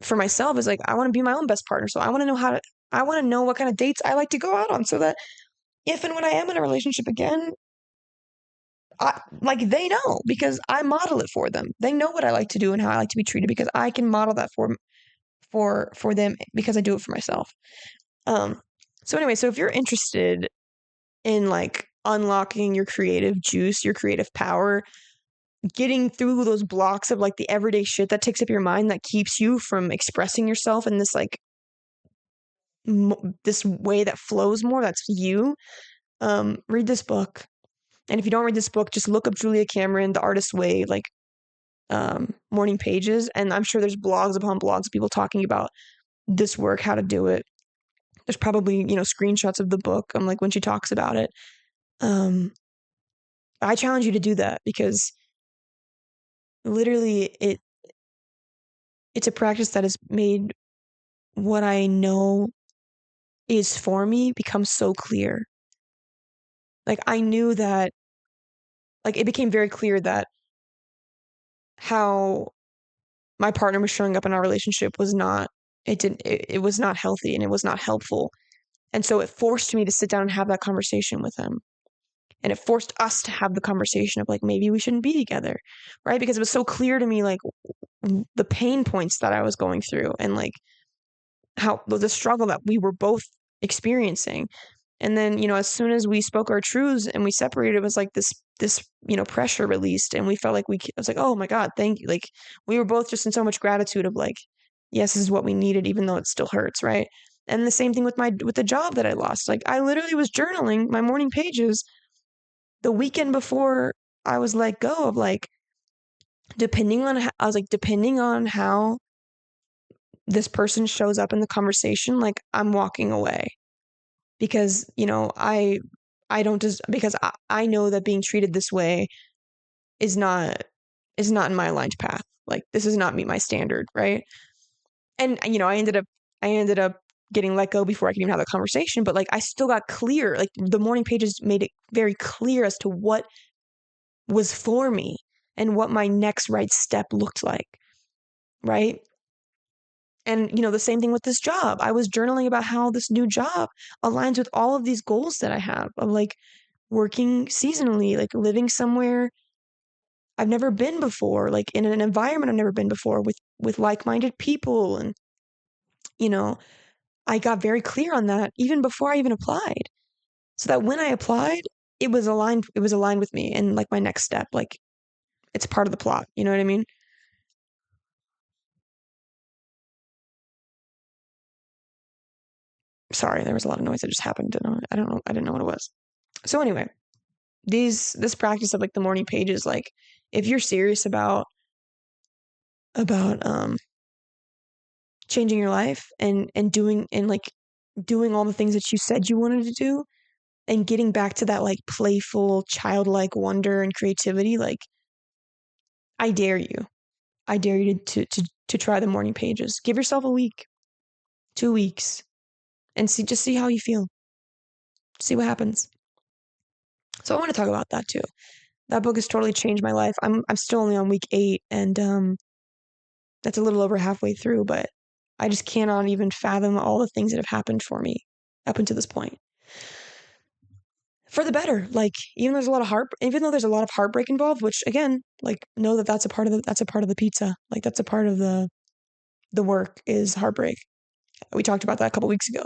Speaker 1: for myself, is like, I want to be my own best partner. So I want to know what kind of dates I like to go out on, so that if and when I am in a relationship again, they know, because I model it for them. They know what I like to do and how I like to be treated because I can model that for them because I do it for myself. So anyway, so if you're interested in like unlocking your creative juice, your creative power, getting through those blocks of like the everyday shit that takes up your mind that keeps you from expressing yourself in this like this way that flows more, that's you, read this book. And if you don't read this book, just look up Julia Cameron, The Artist's Way, like morning pages, and I'm sure there's blogs upon blogs of people talking about this work, how to do it. There's probably, screenshots of the book, like when she talks about it. I challenge you to do that because literally it's a practice that has made what I know is for me become so clear. Like I knew that, like it became very clear that how my partner was showing up in our relationship was not, it was not healthy and it was not helpful. And so it forced me to sit down and have that conversation with him. And it forced us to have the conversation of like, maybe we shouldn't be together, right? Because it was so clear to me, like the pain points that I was going through and like how the struggle that we were both experiencing. And then, as soon as we spoke our truths and we separated, it was like this pressure released, and we felt like I was like, oh my God, thank you. Like we were both just in so much gratitude of like, yes, this is what we needed, even though it still hurts, right? And the same thing with the job that I lost. Like I literally was journaling my morning pages the weekend before I was let go of like, depending on how this person shows up in the conversation, like I'm walking away because, I don't just because I know that being treated this way is not in my aligned path. Like this does not meet my standard, right? And I ended up getting let go before I could even have the conversation, but like I still got clear. Like the morning pages made it very clear as to what was for me and what my next right step looked like, right? And the same thing with this job. I was journaling about how this new job aligns with all of these goals that I have of like working seasonally, like living somewhere I've never been before, like in an environment I've never been before with like-minded people. And you know, I got very clear on that even before I even applied. So that when I applied, it was aligned with me and like my next step, like it's part of the plot, you know what I mean? Sorry, there was a lot of noise that just happened. I didn't know what it was. So anyway, this practice of like the morning pages, like if you're serious about changing your life and doing all the things that you said you wanted to do and getting back to that like playful childlike wonder and creativity, like I dare you. I dare you to try the morning pages. Give yourself a week, 2 weeks, and see how you feel. See what happens. So I want to talk about that too. That book has totally changed my life. I'm still only on week 8, and that's a little over halfway through, but I just cannot even fathom all the things that have happened for me up until this point. For the better, like even though there's a lot of heartbreak involved, which again, like know that that's a part of the pizza. Like that's a part of the work is heartbreak. We talked about that a couple weeks ago.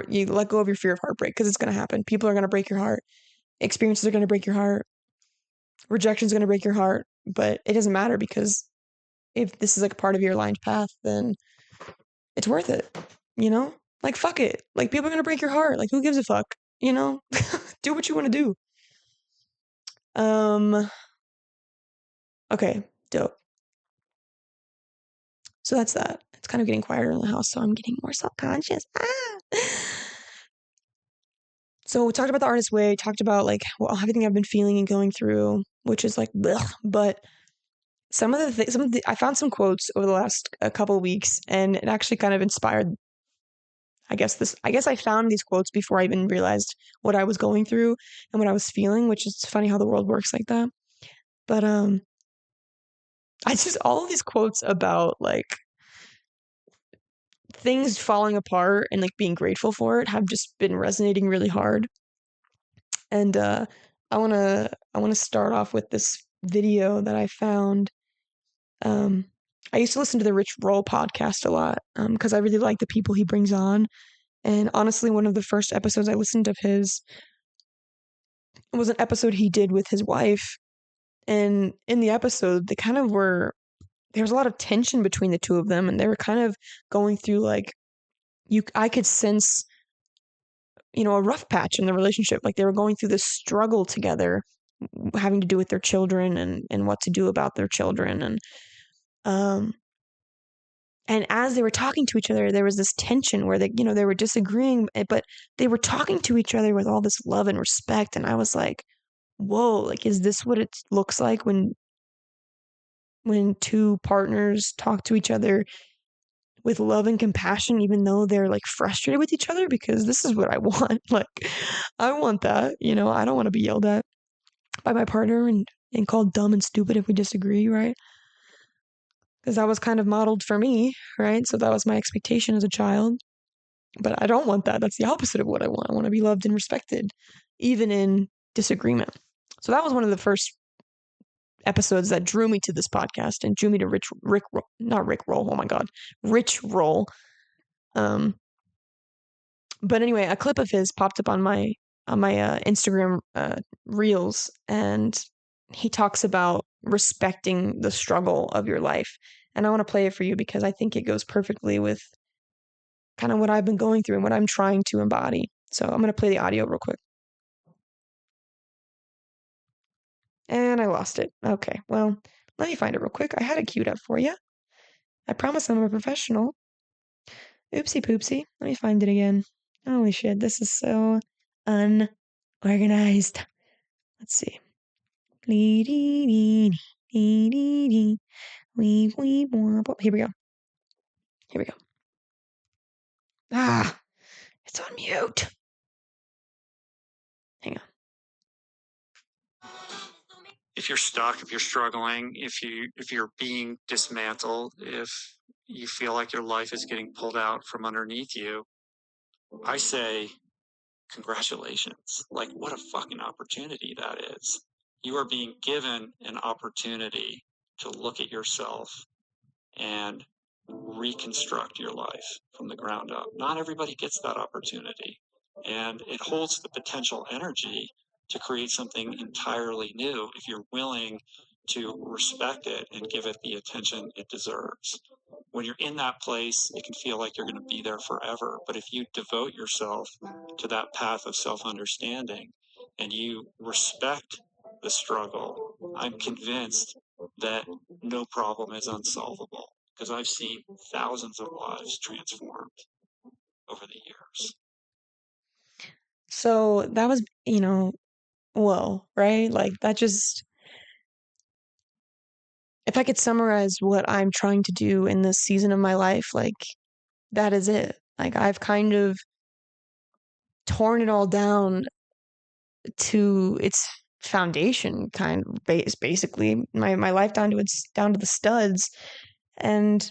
Speaker 1: You let go of your fear of heartbreak because it's going to happen. People are going to break your heart. Experiences are going to break your heart. Rejection is going to break your heart, but it doesn't matter because if this is like a part of your aligned path, then it's worth it, you know? Like, fuck it. Like, people are gonna break your heart. Like, who gives a fuck? You know? Do what you want to do. Okay, dope. So that's that. It's kind of getting quieter in the house, so I'm getting more self-conscious. So we talked about the artist way, talked about like everything I've been feeling and going through, which is like, blech. But I found some quotes over the last a couple of weeks, and it actually kind of inspired. I guess I found these quotes before I even realized what I was going through and what I was feeling, which is funny how the world works like that. But I just all of these quotes about like things falling apart and like being grateful for it have just been resonating really hard. And I wanna start off with this video that I found. Um I used to listen to the Rich Roll podcast a lot because I really like the people he brings on. And honestly, one of the first episodes I listened of his was an episode he did with his wife. And in the episode, there was a lot of tension between the two of them, and they were kind of going through like I could sense, a rough patch in the relationship. Like they were going through this struggle together, having to do with their children and what to do about their children. Um and as they were talking to each other, there was this tension where they were disagreeing, but they were talking to each other with all this love and respect. And I was like, whoa, like, is this what it looks like when two partners talk to each other with love and compassion, even though they're like frustrated with each other? Because this is what I want. Like, I want that. I don't want to be yelled at by my partner and called dumb and stupid if we disagree, right? Because that was kind of modeled for me, right? So that was my expectation as a child. But I don't want that. That's the opposite of what I want. I want to be loved and respected, even in disagreement. So that was one of the first episodes that drew me to this podcast and drew me to not Rick Roll. Oh my God, Rich Roll. But anyway, a clip of his popped up on my Instagram reels, and he talks about respecting the struggle of your life. And I want to play it for you because I think it goes perfectly with kind of what I've been going through and what I'm trying to embody. So I'm going to play the audio real quick. And I lost it. Okay, well, let me find it real quick. I had it queued up for you. I promise I'm a professional. Oopsie poopsie. Let me find it again. Holy shit, this is so unorganized. Let's see. Here we go. Here we go. Ah, it's on mute. Hang on.
Speaker 2: If you're stuck, if you're struggling, if you're being dismantled, if you feel like your life is getting pulled out from underneath you, I say congratulations. Like, what a fucking opportunity that is. You are being given an opportunity to look at yourself and reconstruct your life from the ground up. Not everybody gets that opportunity, and it holds the potential energy to create something entirely new if you're willing to respect it and give it the attention it deserves. When you're in that place, it can feel like you're going to be there forever. But if you devote yourself to that path of self-understanding and you respect the struggle, I'm convinced that no problem is unsolvable, because I've seen thousands of lives transformed over the years.
Speaker 1: So that was, whoa, right? Like that just, if I could summarize what I'm trying to do in this season of my life, like that is it. Like I've kind of torn it all down to its foundation, kind of basically my life down to the studs, and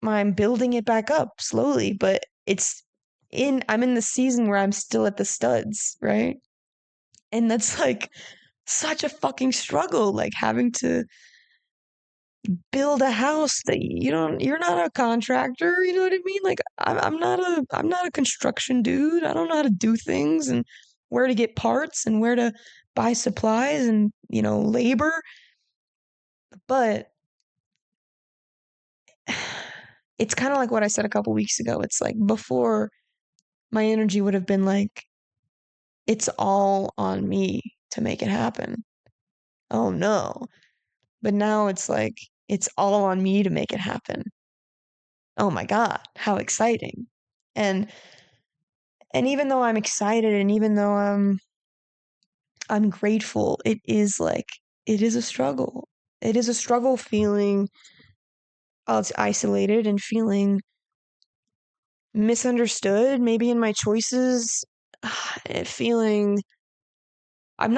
Speaker 1: I'm building it back up slowly, but I'm in the season where I'm still at the studs, right? And that's like such a fucking struggle, like having to build a house that you're not a contractor, you know what I mean? Like I'm not a construction dude. I don't know how to do things and where to get parts and where to buy supplies and, labor. But it's kind of like what I said a couple weeks ago. It's like before my energy would have been like, it's all on me to make it happen. Oh no. But now it's like, it's all on me to make it happen. Oh my God, how exciting. And even though I'm excited and even though I'm grateful, it is a struggle. It is a struggle feeling isolated and feeling misunderstood, maybe in my choices, feeling I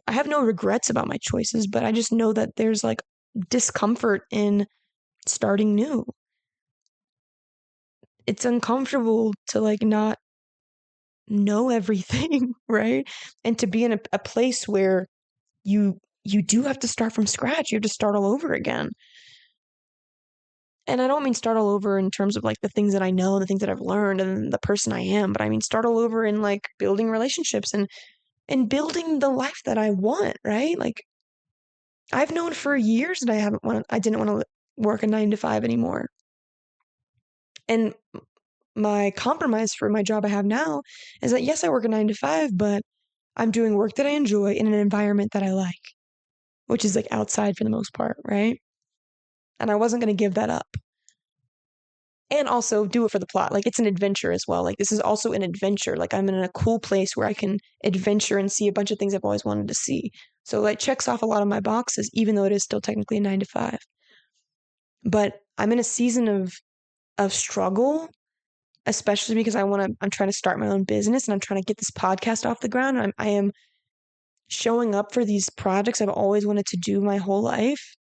Speaker 1: have no regrets about my choices, but I just know that there's like discomfort in starting new. It's uncomfortable to like not know everything, right? And to be in a place where you do have to start from scratch. You have to start all over again. And I don't mean start all over in terms of like the things that I know, the things that I've learned, and the person I am, but I mean start all over in like building relationships and building the life that I want, right? Like I've known for years that I didn't want to work a 9 to 5 anymore. And my compromise for my job I have now is that yes, I work a 9 to 5, but I'm doing work that I enjoy in an environment that I like, which is like outside for the most part, right? And I wasn't going to give that up. And also do it for the plot. Like it's an adventure as well. Like this is also an adventure. Like I'm in a cool place where I can adventure and see a bunch of things I've always wanted to see. So like checks off a lot of my boxes, even though it is still technically a 9 to 5. But I'm in a season of struggle, especially because I'm trying to start my own business and I'm trying to get this podcast off the ground. I am showing up for these projects I've always wanted to do my whole life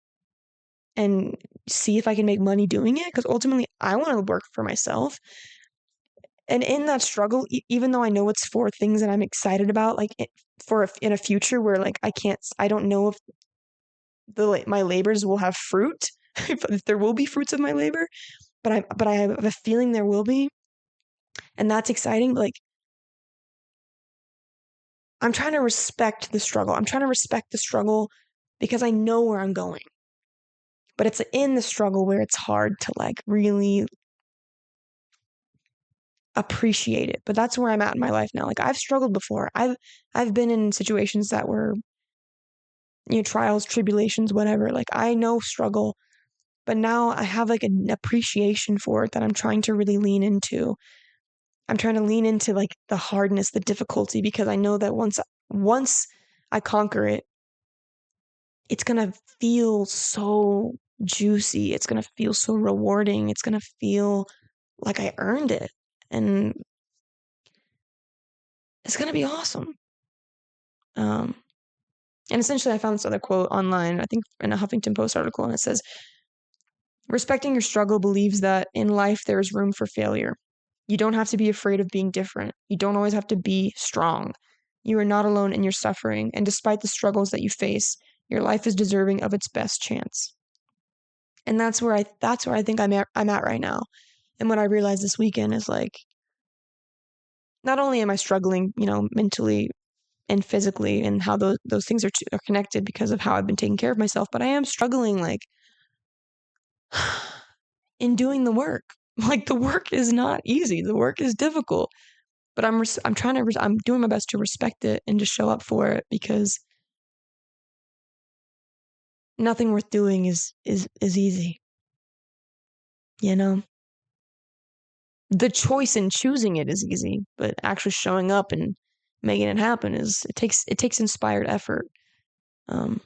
Speaker 1: and see if I can make money doing it, because ultimately I want to work for myself. And in that struggle, even though I know it's for things that I'm excited about, like in a future where like I don't know if my labors will have fruit, if there will be fruits of my labor, but I have a feeling there will be, and that's exciting. But like I'm trying to respect the struggle. I'm trying to respect the struggle because I know where I'm going. But it's in the struggle where it's hard to like really appreciate it. But that's where I'm at in my life now. Like I've struggled before. I've been in situations that were, trials, tribulations, whatever. Like I know struggle, but now I have like an appreciation for it that I'm trying to really lean into. I'm trying to lean into like the hardness, the difficulty, because I know that once I conquer it, it's gonna feel so juicy. It's gonna feel so rewarding. It's gonna feel like I earned it. And it's gonna be awesome. Um, and essentially, I found this other quote online, I think in a Huffington Post article, and it says, respecting your struggle believes that in life there is room for failure. You don't have to be afraid of being different. You don't always have to be strong. You are not alone in your suffering, and despite the struggles that you face, your life is deserving of its best chance. And that's where I think I'm at right now. And what I realized this weekend is like, not only am I struggling, mentally and physically, and how those things are connected because of how I've been taking care of myself, but I am struggling like in doing the work. Like the work is not easy. The work is difficult, but I'm doing my best to respect it and to show up for it, because nothing worth doing is easy. You know, the choice in choosing it is easy, but actually showing up and making it happen it takes inspired effort. Um,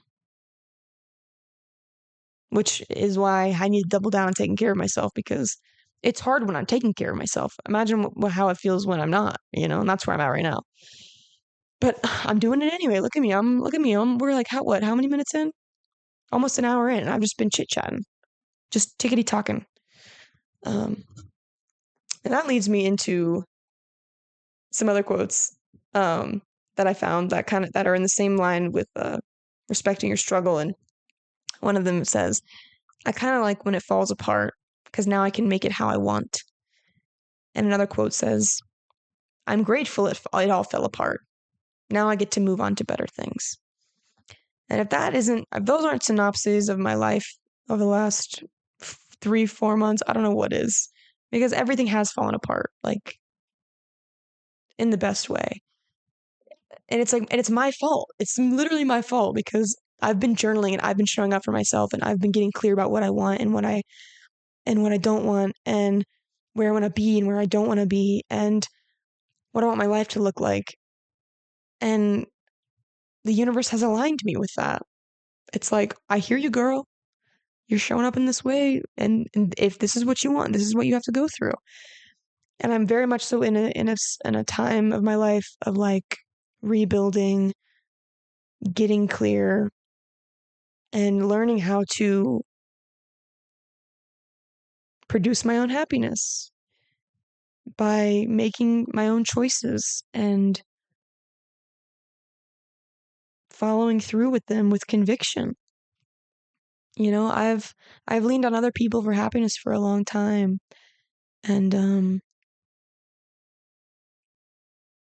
Speaker 1: which is why I need to double down on taking care of myself, because it's hard when I'm taking care of myself. Imagine how it feels when I'm not, and that's where I'm at right now. But I'm doing it anyway. Look at me. We're like, how many minutes in? Almost an hour in, and I've just been chit chatting, just tickety talking. Um, and that leads me into some other quotes that I found that are in the same line with respecting your struggle. And one of them says, I kind of like when it falls apart because now I can make it how I want. And another quote says, I'm grateful it all fell apart. Now I get to move on to better things. And if those aren't synopses of my life over the last 3-4 months, I don't know what is, because everything has fallen apart, like in the best way. And it's my fault. It's literally my fault, because I've been journaling and I've been showing up for myself, and I've been getting clear about what I want and what I don't want, and where I want to be and where I don't want to be, and what I want my life to look like. And the universe has aligned me with that. It's like, I hear you, girl. You're showing up in this way, and if this is what you want, this is what you have to go through. And I'm very much so in a time of my life of like rebuilding, getting clear, and learning how to produce my own happiness by making my own choices and following through with them with conviction. I've leaned on other people for happiness for a long time, and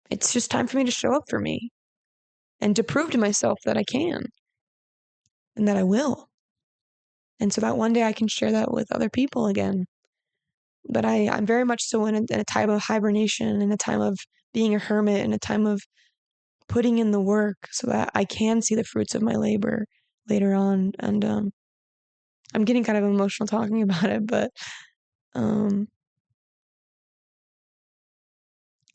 Speaker 1: it's just time for me to show up for me and to prove to myself that I can and that I will. And so that one day I can share that with other people again. But I'm very much so in a time of hibernation, in a time of being a hermit, in a time of putting in the work so that I can see the fruits of my labor later on. And I'm getting kind of emotional talking about it, but um,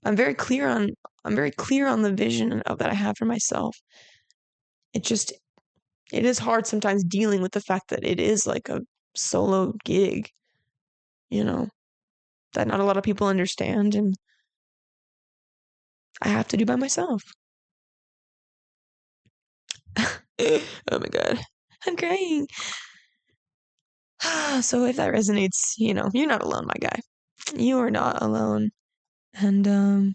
Speaker 1: I'm very clear on the vision of that I have for myself. It is hard sometimes dealing with the fact that it is like a solo gig, you know, that not a lot of people understand, and I have to do by myself. Oh my god, I'm crying. So if that resonates, you're not alone, my guy. You are not alone. And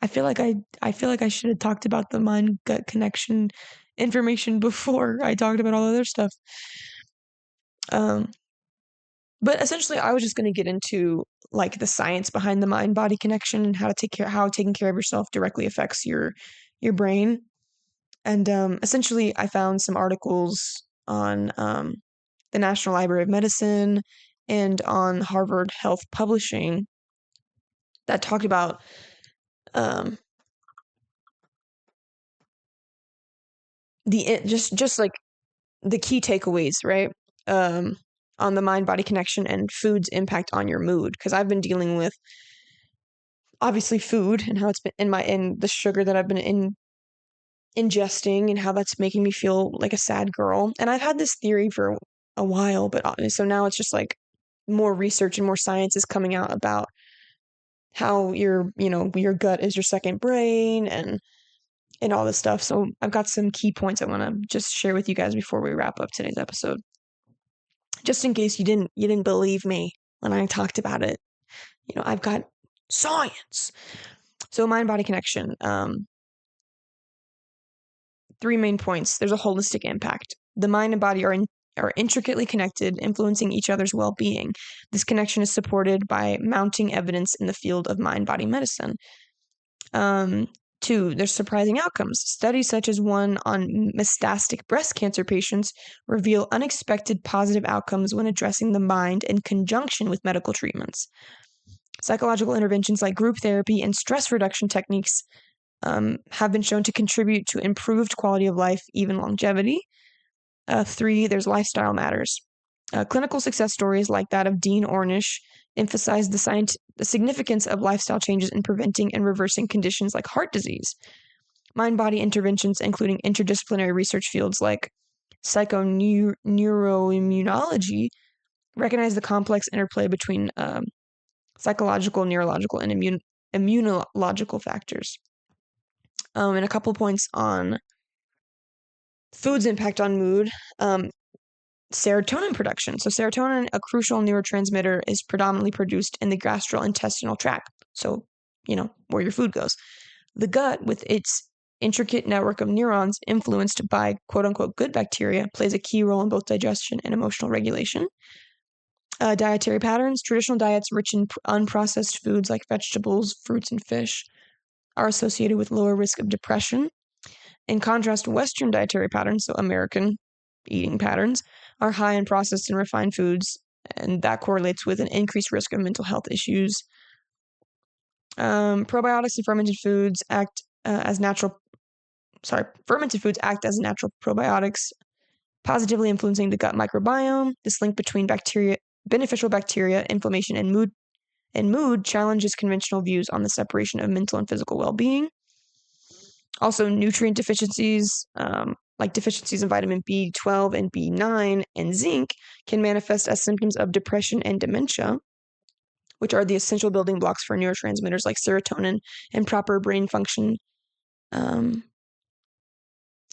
Speaker 1: I feel like I should have talked about the mind gut connection information before I talked about all the other stuff. Um, but essentially I was just going to get into like the science behind the mind body connection and how taking care of yourself directly affects your brain. And essentially I found some articles on the National Library of Medicine and on Harvard Health Publishing that talked about um, just like the key takeaways, right? Um, on the mind body connection and food's impact on your mood. Because I've been dealing with obviously food and how it's been in the sugar that I've been ingesting and how that's making me feel like a sad girl. And I've had this theory for a while, but so now it's just like more research and more science is coming out about how your gut is your second brain and all this stuff. So I've got some key points I want to just share with you guys before we wrap up today's episode. Just in case you didn't believe me when I talked about it. I've got science. So mind body connection. Three main points. There's a holistic impact. The mind and body are intricately connected, influencing each other's well-being. This connection is supported by mounting evidence in the field of mind-body medicine. Two, there's surprising outcomes. Studies such as one on metastatic breast cancer patients reveal unexpected positive outcomes when addressing the mind in conjunction with medical treatments. Psychological interventions like group therapy and stress reduction techniques have been shown to contribute to improved quality of life, even longevity. Three, there's lifestyle matters. Clinical success stories like that of Dean Ornish emphasize the significance of lifestyle changes in preventing and reversing conditions like heart disease. Mind-body interventions, including interdisciplinary research fields like psychoneuroimmunology, recognize the complex interplay between psychological, neurological, and immunological factors. And a couple points on food's impact on mood. Serotonin production. So serotonin, a crucial neurotransmitter, is predominantly produced in the gastrointestinal tract. So, where your food goes. The gut, with its intricate network of neurons influenced by quote-unquote good bacteria, plays a key role in both digestion and emotional regulation. Dietary patterns. Traditional diets rich in unprocessed foods like vegetables, fruits, and fish are associated with lower risk of depression. In contrast, Western dietary patterns, so American eating patterns, are high in processed and refined foods, and that correlates with an increased risk of mental health issues. Probiotics and fermented foods act as natural probiotics, positively influencing the gut microbiome. This link between beneficial bacteria, inflammation, and mood challenges conventional views on the separation of mental and physical well-being. Also, nutrient deficiencies, like deficiencies in vitamin B12 and B9 and zinc, can manifest as symptoms of depression and dementia, which are the essential building blocks for neurotransmitters like serotonin and proper brain function.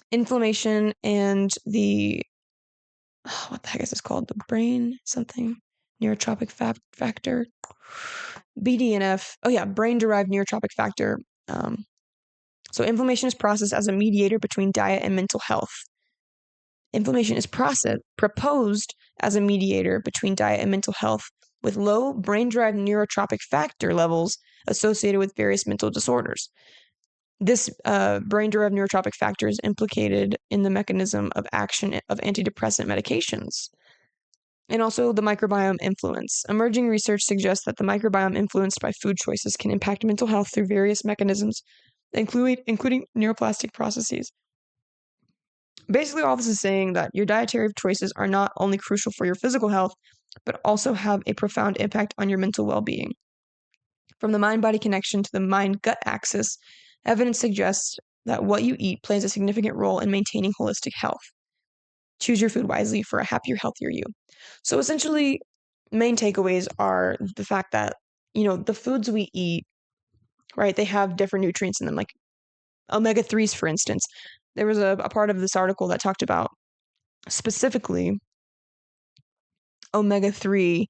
Speaker 1: Inflammation and what the heck is this called? The brain something neurotropic factor. BDNF. Oh yeah, brain-derived neurotropic factor. So inflammation is processed as a mediator between diet and mental health. Inflammation is proposed as a mediator between diet and mental health, with low brain-derived neurotropic factor levels associated with various mental disorders. This brain-derived neurotropic factor is implicated in the mechanism of action of antidepressant medications. And also the microbiome influence. Emerging research suggests that the microbiome influenced by food choices can impact mental health through various mechanisms, including neuroplastic processes. Basically, all this is saying that your dietary choices are not only crucial for your physical health, but also have a profound impact on your mental well-being. From the mind-body connection to the mind-gut axis, evidence suggests that what you eat plays a significant role in maintaining holistic health. Choose your food wisely for a happier, healthier you. So essentially, main takeaways are the fact that, the foods we eat, right, they have different nutrients in them, like omega-3s, for instance. There was a part of this article that talked about specifically omega-3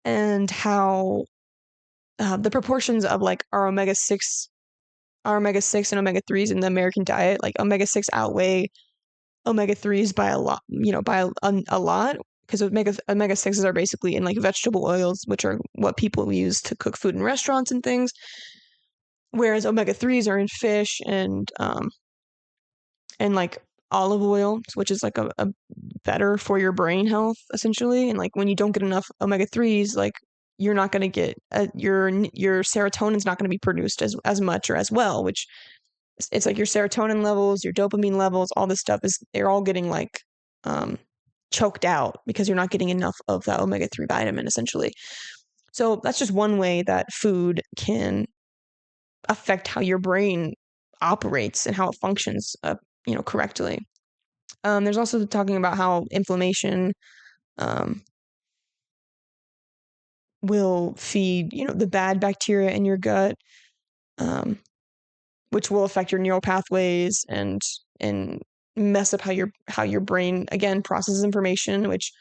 Speaker 1: and how the proportions of like our omega-6 and omega-3s in the American diet, like omega-6 outweigh omega-3s by a lot, a lot, because omega-6s are basically in like vegetable oils, which are what people use to cook food in restaurants and things, whereas omega-3s are in fish and like olive oil, which is like a better for your brain health essentially. And like when you don't get enough omega-3s, like you're not going to get your serotonin's not going to be produced as much or as well, which it's like your serotonin levels, your dopamine levels, all this stuff they're all getting like choked out because you're not getting enough of that omega-3 vitamin essentially. So that's just one way that food can affect how your brain operates and how it functions correctly. There's also talking about how inflammation will feed the bad bacteria in your gut, which will affect your neural pathways and mess up how your brain again processes information, which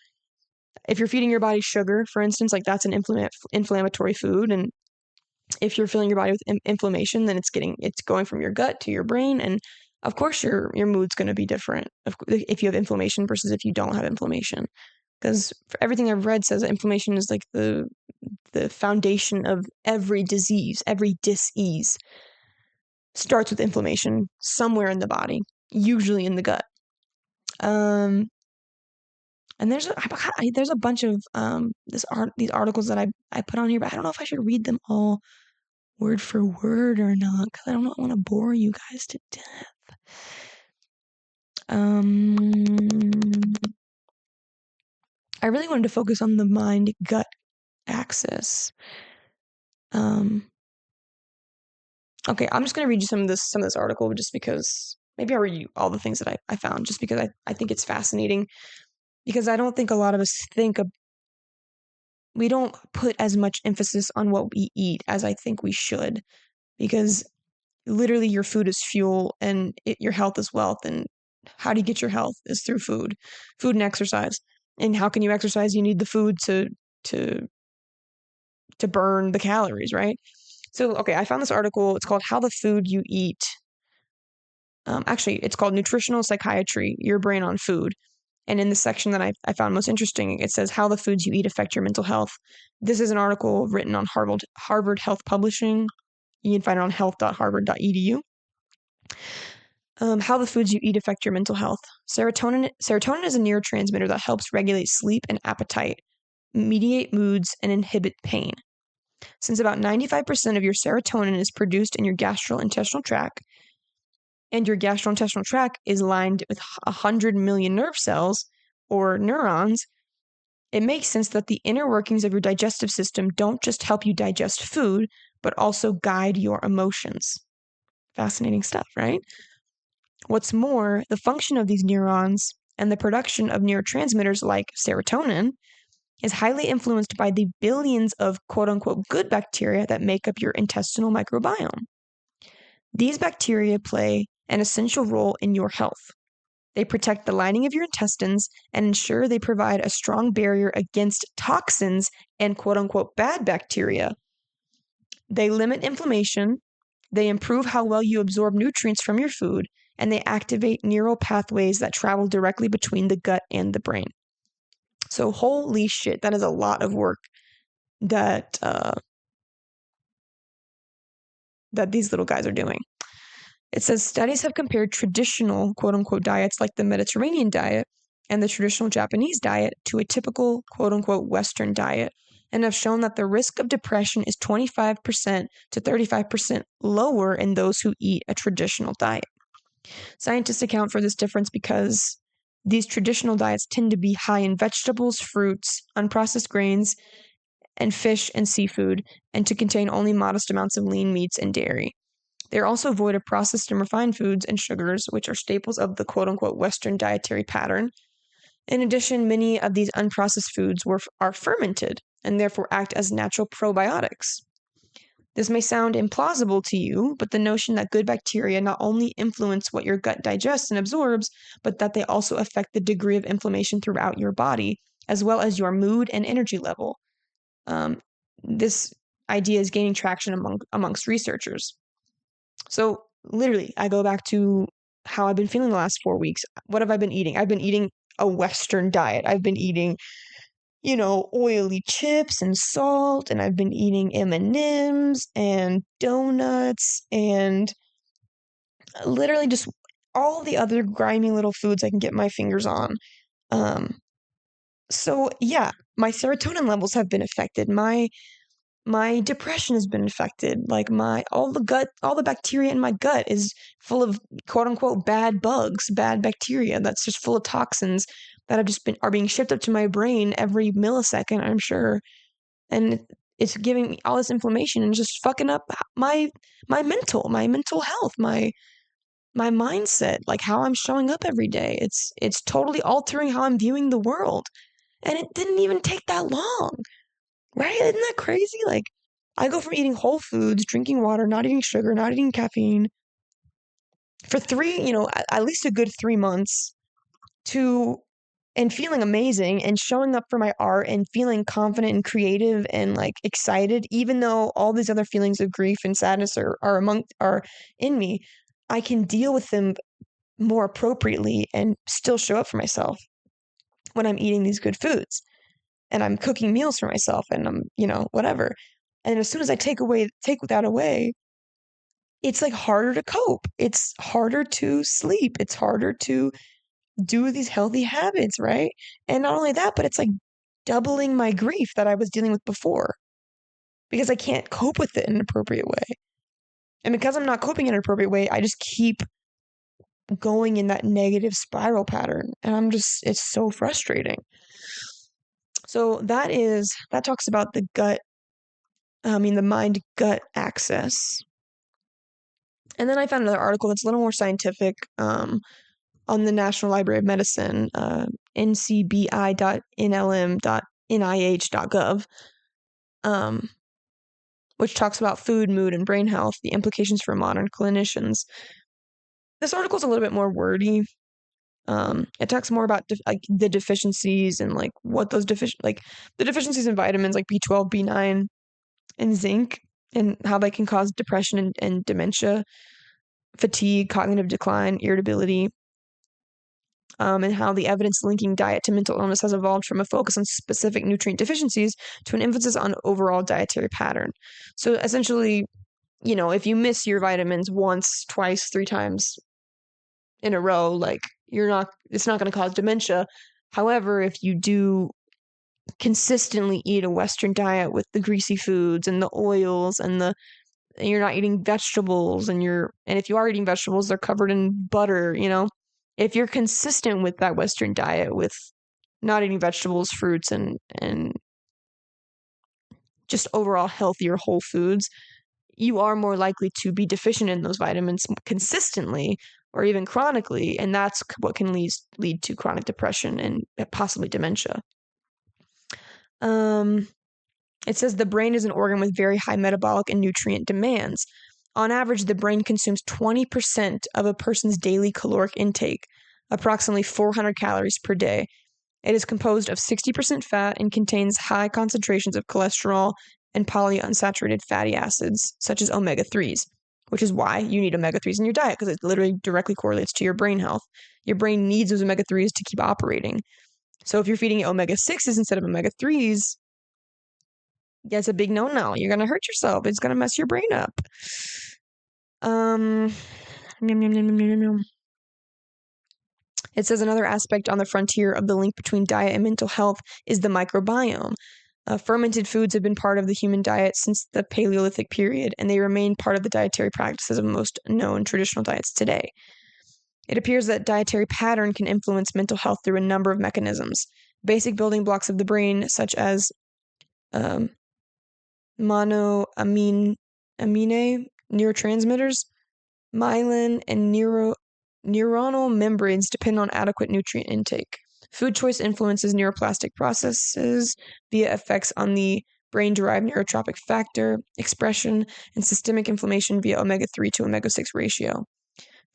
Speaker 1: if you're feeding your body sugar, for instance, like that's an inflammatory food, and if you're filling your body with inflammation, then it's going from your gut to your brain, and of course your mood's going to be different if you have inflammation versus if you don't have inflammation, because everything I've read says that inflammation is like the foundation of every disease. Every dis-ease starts with inflammation somewhere in the body, usually in the gut. And there's a bunch of these articles that I put on here, but I don't know if I should read them all word for word or not, because I don't want to bore you guys to death. I really wanted to focus on the mind-gut axis. Okay, I'm just gonna read you some of this article just because maybe I'll read you all the things that I found just because I think it's fascinating, because I don't think a lot of us we don't put as much emphasis on what we eat as I think we should, because literally your food is fuel and your health is wealth, and how do you get your health is through food and exercise. And how can you exercise? You need the food to burn the calories, right? So, okay, I found this article. It's called How the Food You Eat. Actually, it's called Nutritional Psychiatry, Your Brain on Food. And in the section that I found most interesting, it says how the foods you eat affect your mental health. This is an article written on Harvard Health Publishing. You can find it on health.harvard.edu. How the foods you eat affect your mental health. Serotonin is a neurotransmitter that helps regulate sleep and appetite, mediate moods, and inhibit pain. Since about 95% of your serotonin is produced in your gastrointestinal tract, and your gastrointestinal tract is lined with 100 million nerve cells, or neurons, it makes sense that the inner workings of your digestive system don't just help you digest food, but also guide your emotions. Fascinating stuff, right? What's more, the function of these neurons and the production of neurotransmitters like serotonin is highly influenced by the billions of quote-unquote good bacteria that make up your intestinal microbiome. These bacteria play an essential role in your health. They protect the lining of your intestines and ensure they provide a strong barrier against toxins and quote-unquote bad bacteria. They limit inflammation, they improve how well you absorb nutrients from your food, and they activate neural pathways that travel directly between the gut and the brain. So holy shit, that is a lot of work that that these little guys are doing. It says studies have compared traditional quote unquote diets like the Mediterranean diet and the traditional Japanese diet to a typical quote unquote Western diet and have shown that the risk of depression is 25% to 35% lower in those who eat a traditional diet. Scientists account for this difference because these traditional diets tend to be high in vegetables, fruits, unprocessed grains, and fish and seafood, and to contain only modest amounts of lean meats and dairy. They are also void of processed and refined foods and sugars, which are staples of the quote-unquote Western dietary pattern. In addition, many of these unprocessed foods are fermented and therefore act as natural probiotics. This may sound implausible to you, but the notion that good bacteria not only influence what your gut digests and absorbs, but that they also affect the degree of inflammation throughout your body, as well as your mood and energy level. This idea is gaining traction amongst researchers. So literally, I go back to how I've been feeling the last 4 weeks. What have I been eating? I've been eating a Western diet. I've been eating, oily chips and salt, and I've been eating M&Ms and donuts and literally just all the other grimy little foods I can get my fingers on. So yeah, my serotonin levels have been affected. My depression has been affected. Like all the bacteria in my gut is full of quote unquote bad bugs, bad bacteria that's just full of toxins that are being shipped up to my brain every millisecond, I'm sure. And it's giving me all this inflammation and just fucking up my mental health, my mindset, like how I'm showing up every day. It's totally altering how I'm viewing the world. And it didn't even take that long. Right? Isn't that crazy? Like, I go from eating whole foods, drinking water, not eating sugar, not eating caffeine for at least a good 3 months to, and feeling amazing and showing up for my art and feeling confident and creative and like excited, even though all these other feelings of grief and sadness are in me, I can deal with them more appropriately and still show up for myself when I'm eating these good foods. And I'm cooking meals for myself and I'm, whatever. And as soon as I take that away, it's like harder to cope. It's harder to sleep. It's harder to do these healthy habits, right? And not only that, but it's like doubling my grief that I was dealing with before because I can't cope with it in an appropriate way. And because I'm not coping in an appropriate way, I just keep going in that negative spiral pattern. And it's so frustrating. So that talks about the the mind-gut axis. And then I found another article that's a little more scientific on the National Library of Medicine, ncbi.nlm.nih.gov, which talks about food, mood, and brain health, the implications for modern clinicians. This article is a little bit more wordy. It talks more about the deficiencies and like what those the deficiencies in vitamins like B12, B9, and zinc, and how they can cause depression and dementia, fatigue, cognitive decline, irritability, and how the evidence linking diet to mental illness has evolved from a focus on specific nutrient deficiencies to an emphasis on overall dietary pattern. So essentially, if you miss your vitamins once, twice, 3 times in a row, like it's not going to cause dementia. However, if you do consistently eat a Western diet with the greasy foods and the oils and you're not eating vegetables and if you are eating vegetables, they're covered in butter, if you're consistent with that Western diet with not eating vegetables, fruits, and just overall healthier whole foods, you are more likely to be deficient in those vitamins consistently or even chronically, and that's what can lead to chronic depression and possibly dementia. It says the brain is an organ with very high metabolic and nutrient demands. On average, the brain consumes 20% of a person's daily caloric intake, approximately 400 calories per day. It is composed of 60% fat and contains high concentrations of cholesterol and polyunsaturated fatty acids, such as omega-3s. which is why you need omega-3s in your diet, because it literally directly correlates to your brain health. Your brain needs those omega-3s to keep operating. So if you're feeding it omega-6s instead of omega-3s, that's a big no-no. You're going to hurt yourself. It's going to mess your brain up. It says another aspect on the frontier of the link between diet and mental health is the microbiome. Fermented foods have been part of the human diet since the Paleolithic period, and they remain part of the dietary practices of most known traditional diets today. It appears that dietary pattern can influence mental health through a number of mechanisms. Basic building blocks of the brain, such as monoamine neurotransmitters, myelin, and neuronal membranes depend on adequate nutrient intake. Food choice influences neuroplastic processes via effects on the brain-derived neurotrophic factor expression and systemic inflammation via omega-3 to omega-6 ratio.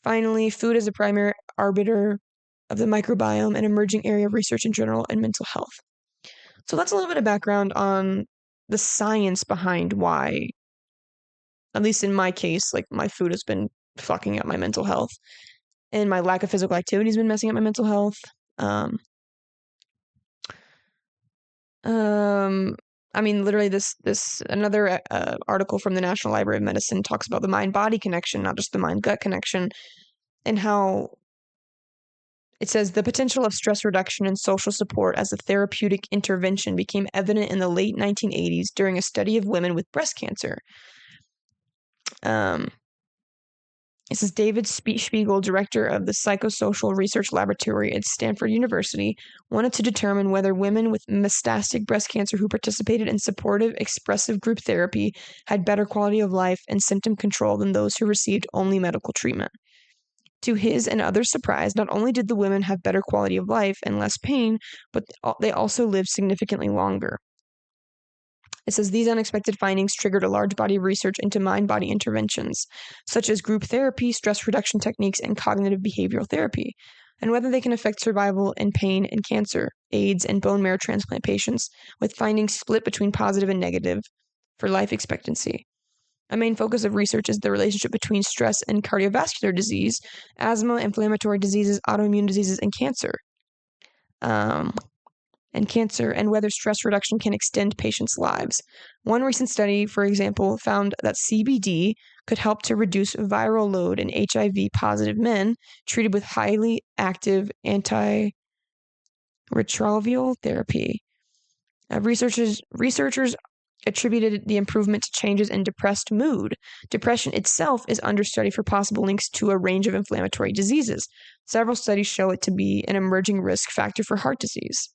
Speaker 1: Finally, food is a primary arbiter of the microbiome, an emerging area of research in general and mental health. So that's a little bit of background on the science behind why, at least in my case, like my food has been fucking up my mental health, and my lack of physical activity has been messing up my mental health. I mean, literally, this another article from the National Library of Medicine talks about the mind-body connection, not just the mind-gut connection, and how it says the potential of stress reduction and social support as a therapeutic intervention became evident in the late 1980s during a study of women with breast cancer. It says David Spiegel, director of the Psychosocial Research Laboratory at Stanford University, wanted to determine whether women with metastatic breast cancer who participated in supportive, expressive group therapy had better quality of life and symptom control than those who received only medical treatment. To his and others' surprise, not only did the women have better quality of life and less pain, but they also lived significantly longer. It says these unexpected findings triggered a large body of research into mind-body interventions, such as group therapy, stress reduction techniques, and cognitive behavioral therapy, and whether they can affect survival and pain in cancer, AIDS, and bone marrow transplant patients, with findings split between positive and negative for life expectancy. A main focus of research is the relationship between stress and cardiovascular disease, asthma, inflammatory diseases, autoimmune diseases, and cancer. And whether stress reduction can extend patients' lives. One recent study, for example, found that CBD could help to reduce viral load in HIV-positive men treated with highly active antiretroviral therapy. Researchers attributed the improvement to changes in depressed mood. Depression itself is under study for possible links to a range of inflammatory diseases. Several studies show it to be an emerging risk factor for heart disease.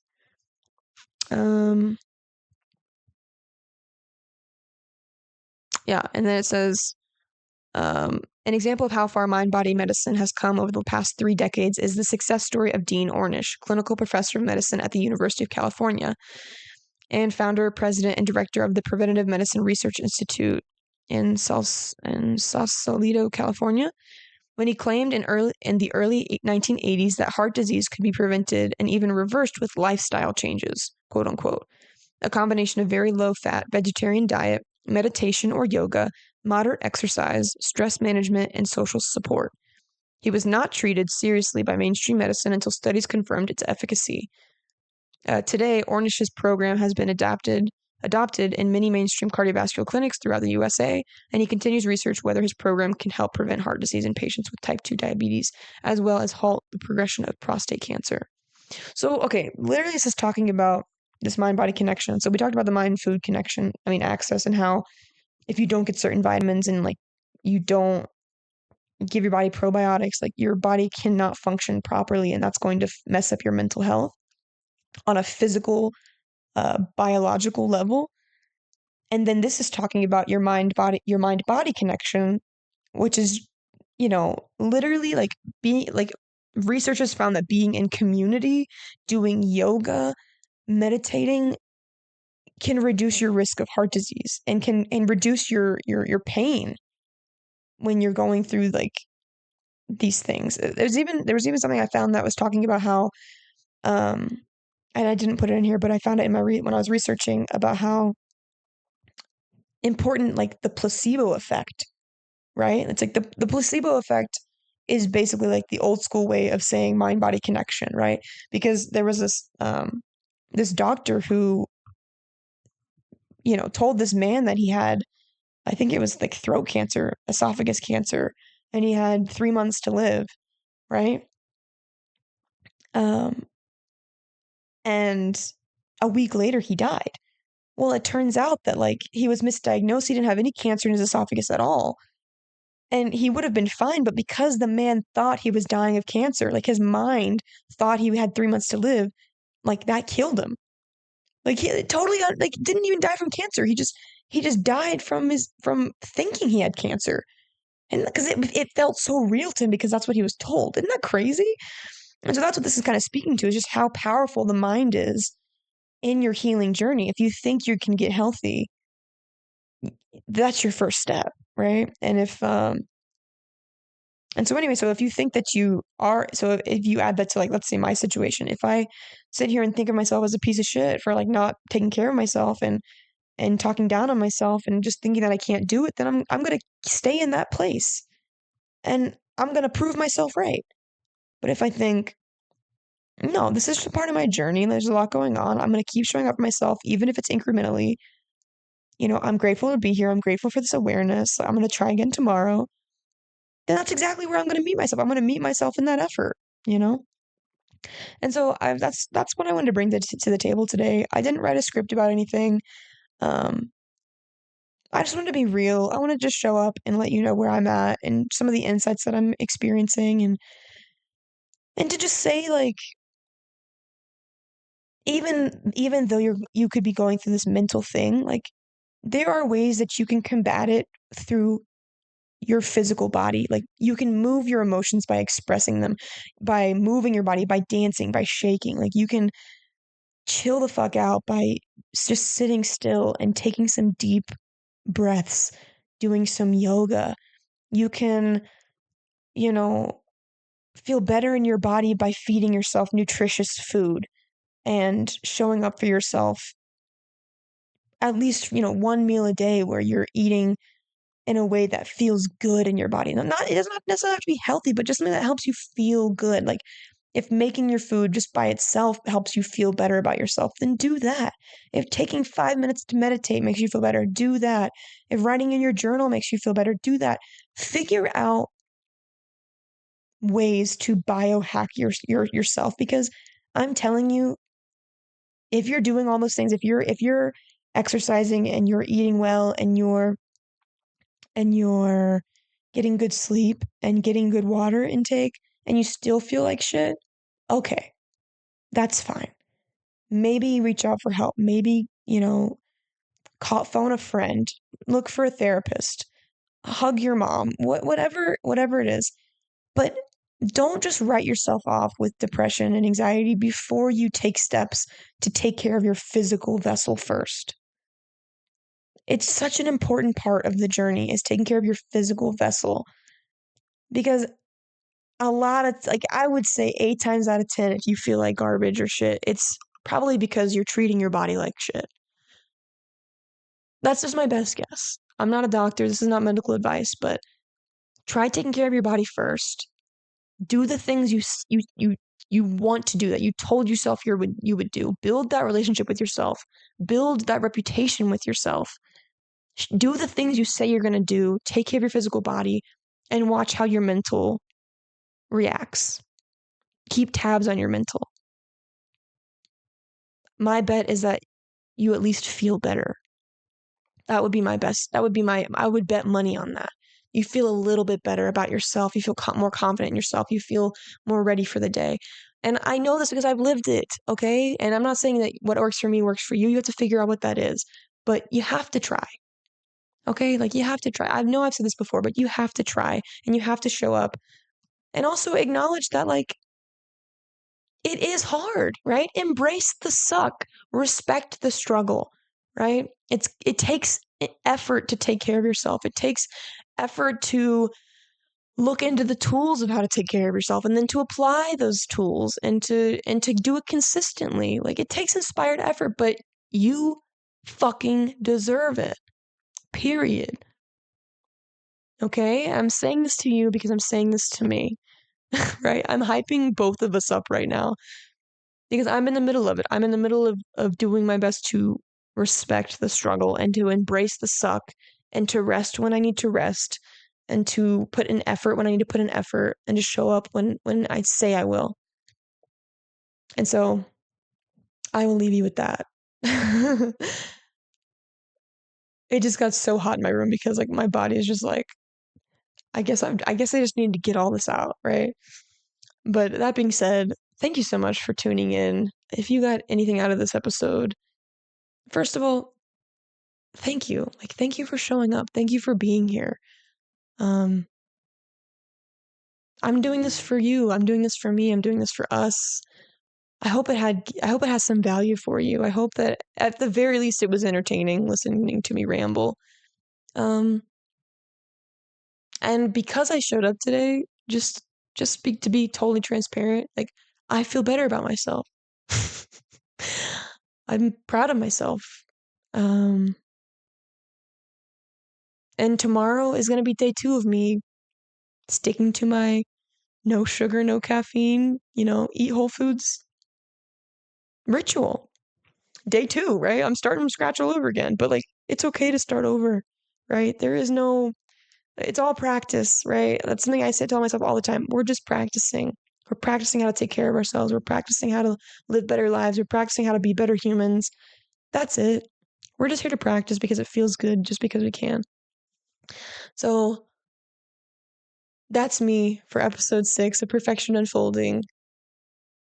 Speaker 1: Yeah, and then it says, an example of how far mind-body medicine has come over the past 3 decades is the success story of Dean Ornish, clinical professor of medicine at the University of California, and founder, president, and director of the Preventive Medicine Research Institute in Sausalito, California, when he claimed in the early 1980s that heart disease could be prevented and even reversed with lifestyle changes, quote unquote. A combination of very low-fat vegetarian diet, meditation or yoga, moderate exercise, stress management, and social support. He was not treated seriously by mainstream medicine until studies confirmed its efficacy. Today, Ornish's program has been adopted in many mainstream cardiovascular clinics throughout the USA, and he continues research whether his program can help prevent heart disease in patients with type 2 diabetes, as well as halt the progression of prostate cancer. So, okay, literally this is talking about this mind-body connection. So we talked about the mind-food connection, access, and how if you don't get certain vitamins and, like, you don't give your body probiotics, like, your body cannot function properly, and that's going to mess up your mental health on a physical, biological level. And then this is talking about your mind-body connection, which is, literally, like, researchers found that being in community, doing yoga, meditating can reduce your risk of heart disease and reduce your pain when you're going through, like, these things. There was even something I found that was talking about how, and I didn't put it in here, but I found it in when I was researching about how important, like, the placebo effect right? It's like the placebo effect is basically like the old school way of saying mind body connection, right? Because there was this doctor who, told this man that he had, I think it was like throat cancer, esophagus cancer, and he had 3 months to live, right? Um, and a week later he died. Well, it turns out that like he was misdiagnosed. He didn't have any cancer in his esophagus at all. And he would have been fine, but because the man thought he was dying of cancer, like his mind thought he had 3 months to live, like that killed him. Like he totally like didn't even die from cancer. He just died from thinking he had cancer. And because it felt so real to him because that's what he was told. Isn't that crazy? And so that's what this is kind of speaking to, is just how powerful the mind is in your healing journey. If you think you can get healthy, that's your first step, right? And so anyway, so if you think that you are, so if you add that to like, let's say my situation, if I sit here and think of myself as a piece of shit for like not taking care of myself and talking down on myself and just thinking that I can't do it, then I'm gonna stay in that place and I'm gonna prove myself right. But if I think, no, this is just a part of my journey and there's a lot going on, I'm gonna keep showing up for myself, even if it's incrementally. I'm grateful to be here. I'm grateful for this awareness. I'm gonna try again tomorrow. Then that's exactly where I'm gonna meet myself. I'm gonna meet myself in that effort, you know? And so that's what I wanted to bring to the table today. I didn't write a script about anything. Um, I just wanted to be real. I want to just show up and let you know where I'm at and some of the insights that I'm experiencing, and to just say like, even though you could be going through this mental thing, like there are ways that you can combat it through your physical body. Like you can move your emotions by expressing them, by moving your body, by dancing, by shaking. Like you can chill the fuck out by just sitting still and taking some deep breaths, doing some yoga. You can, you know, feel better in your body by feeding yourself nutritious food and showing up for yourself at least, one meal a day where you're eating in a way that feels good in your body. Now, not it does not necessarily have to be healthy, but just something that helps you feel good. Like if making your food just by itself helps you feel better about yourself, then do that. If taking 5 minutes to meditate makes you feel better, do that. If writing in your journal makes you feel better, do that. Figure out ways to biohack yourself, because I'm telling you, if you're doing all those things, if you're exercising and you're eating well and you're getting good sleep and getting good water intake and you still feel like shit, okay, that's fine. Maybe reach out for help. Maybe, phone a friend, look for a therapist, hug your mom, whatever it is. But don't just write yourself off with depression and anxiety before you take steps to take care of your physical vessel first. It's such an important part of the journey, is taking care of your physical vessel, because a lot of like, I would say 8 times out of 10, if you feel like garbage or shit, it's probably because you're treating your body like shit. That's just my best guess. I'm not a doctor. This is not medical advice, but try taking care of your body first. Do the things you want to do, that you told yourself you would do. Build that relationship with yourself. Build that reputation with yourself. Do the things you say you're going to do. Take care of your physical body and watch how your mental reacts. Keep tabs on your mental. My bet is that you at least feel better. That would be my best. I would bet money on that. You feel a little bit better about yourself. You feel more confident in yourself. You feel more ready for the day. And I know this because I've lived it, okay? And I'm not saying that what works for me works for you. You have to figure out what that is. But you have to try, okay? Like you have to try. I know I've said this before, but you have to try and you have to show up. And also acknowledge that, like, it is hard, right? Embrace the suck. Respect the struggle, right? It takes effort to take care of yourself. It takes effort to look into the tools of how to take care of yourself and then to apply those tools and to do it consistently. Like it takes inspired effort, but you fucking deserve it. Period. Okay? I'm saying this to you because I'm saying this to me, right? I'm hyping both of us up right now because I'm in the middle of it. I'm in the middle of doing my best to respect the struggle and to embrace the suck and to rest when I need to rest and to put in effort when I need to put in effort and to show up when I say I will. And so I will leave you with that. It just got so hot in my room because like my body is just like I guess I just need to get all this out, right? But that being said, thank you so much for tuning in. If you got anything out of this episode, first of all, thank you. Like thank you for showing up. Thank you for being here. Um I'm doing this for you. I'm doing this for me. I'm doing this for us. I hope it has some value for you. I hope that at the very least it was entertaining listening to me ramble. Um And because I showed up today, just to be totally transparent, like I feel better about myself. I'm proud of myself. Um, and tomorrow is gonna be day 2 of me sticking to my no sugar, no caffeine, eat whole foods ritual. Day 2, right? I'm starting from scratch all over again, but like it's okay to start over, right? It's all practice, right? That's something I say tell myself all the time. We're just practicing. We're practicing how to take care of ourselves. We're practicing how to live better lives. We're practicing how to be better humans. That's it. We're just here to practice because it feels good, just because we can. So that's me for episode 6 of Perfection Unfolding.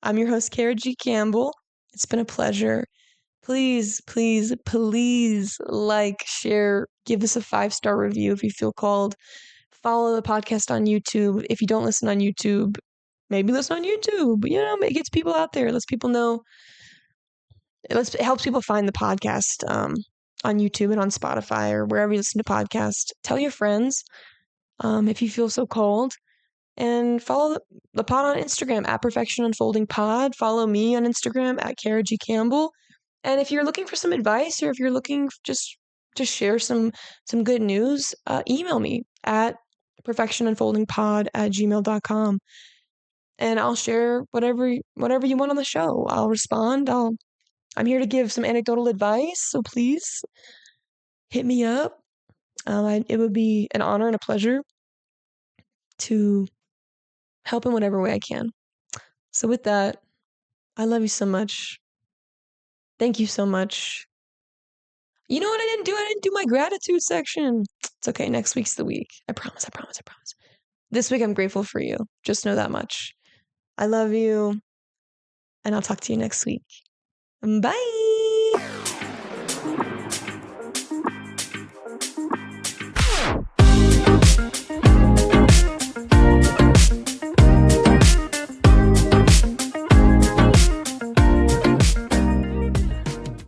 Speaker 1: I'm your host, Cara G. Campbell. It's been a pleasure. Please, please, please like, share, give this a 5-star review if you feel called. Follow the podcast on YouTube. If you don't listen on YouTube, maybe listen on YouTube. It gets people out there. It lets people know. It helps people find the podcast on YouTube and on Spotify or wherever you listen to podcasts. Tell your friends if you feel so called. And follow the pod on Instagram at Perfection Unfolding Pod. Follow me on Instagram at Cara G. Campbell. And if you're looking for some advice or if you're looking just to share some good news, email me at perfectionunfoldingpod@gmail.com. And I'll share whatever you want on the show. I'll respond. I'm here to give some anecdotal advice, so please hit me up. It would be an honor and a pleasure to help in whatever way I can. So with that, I love you so much. Thank you so much. You know what I didn't do? I didn't do my gratitude section. It's okay. Next week's the week. I promise. I promise. I promise. This week I'm grateful for you. Just know that much. I love you. And I'll talk to you next week. Bye.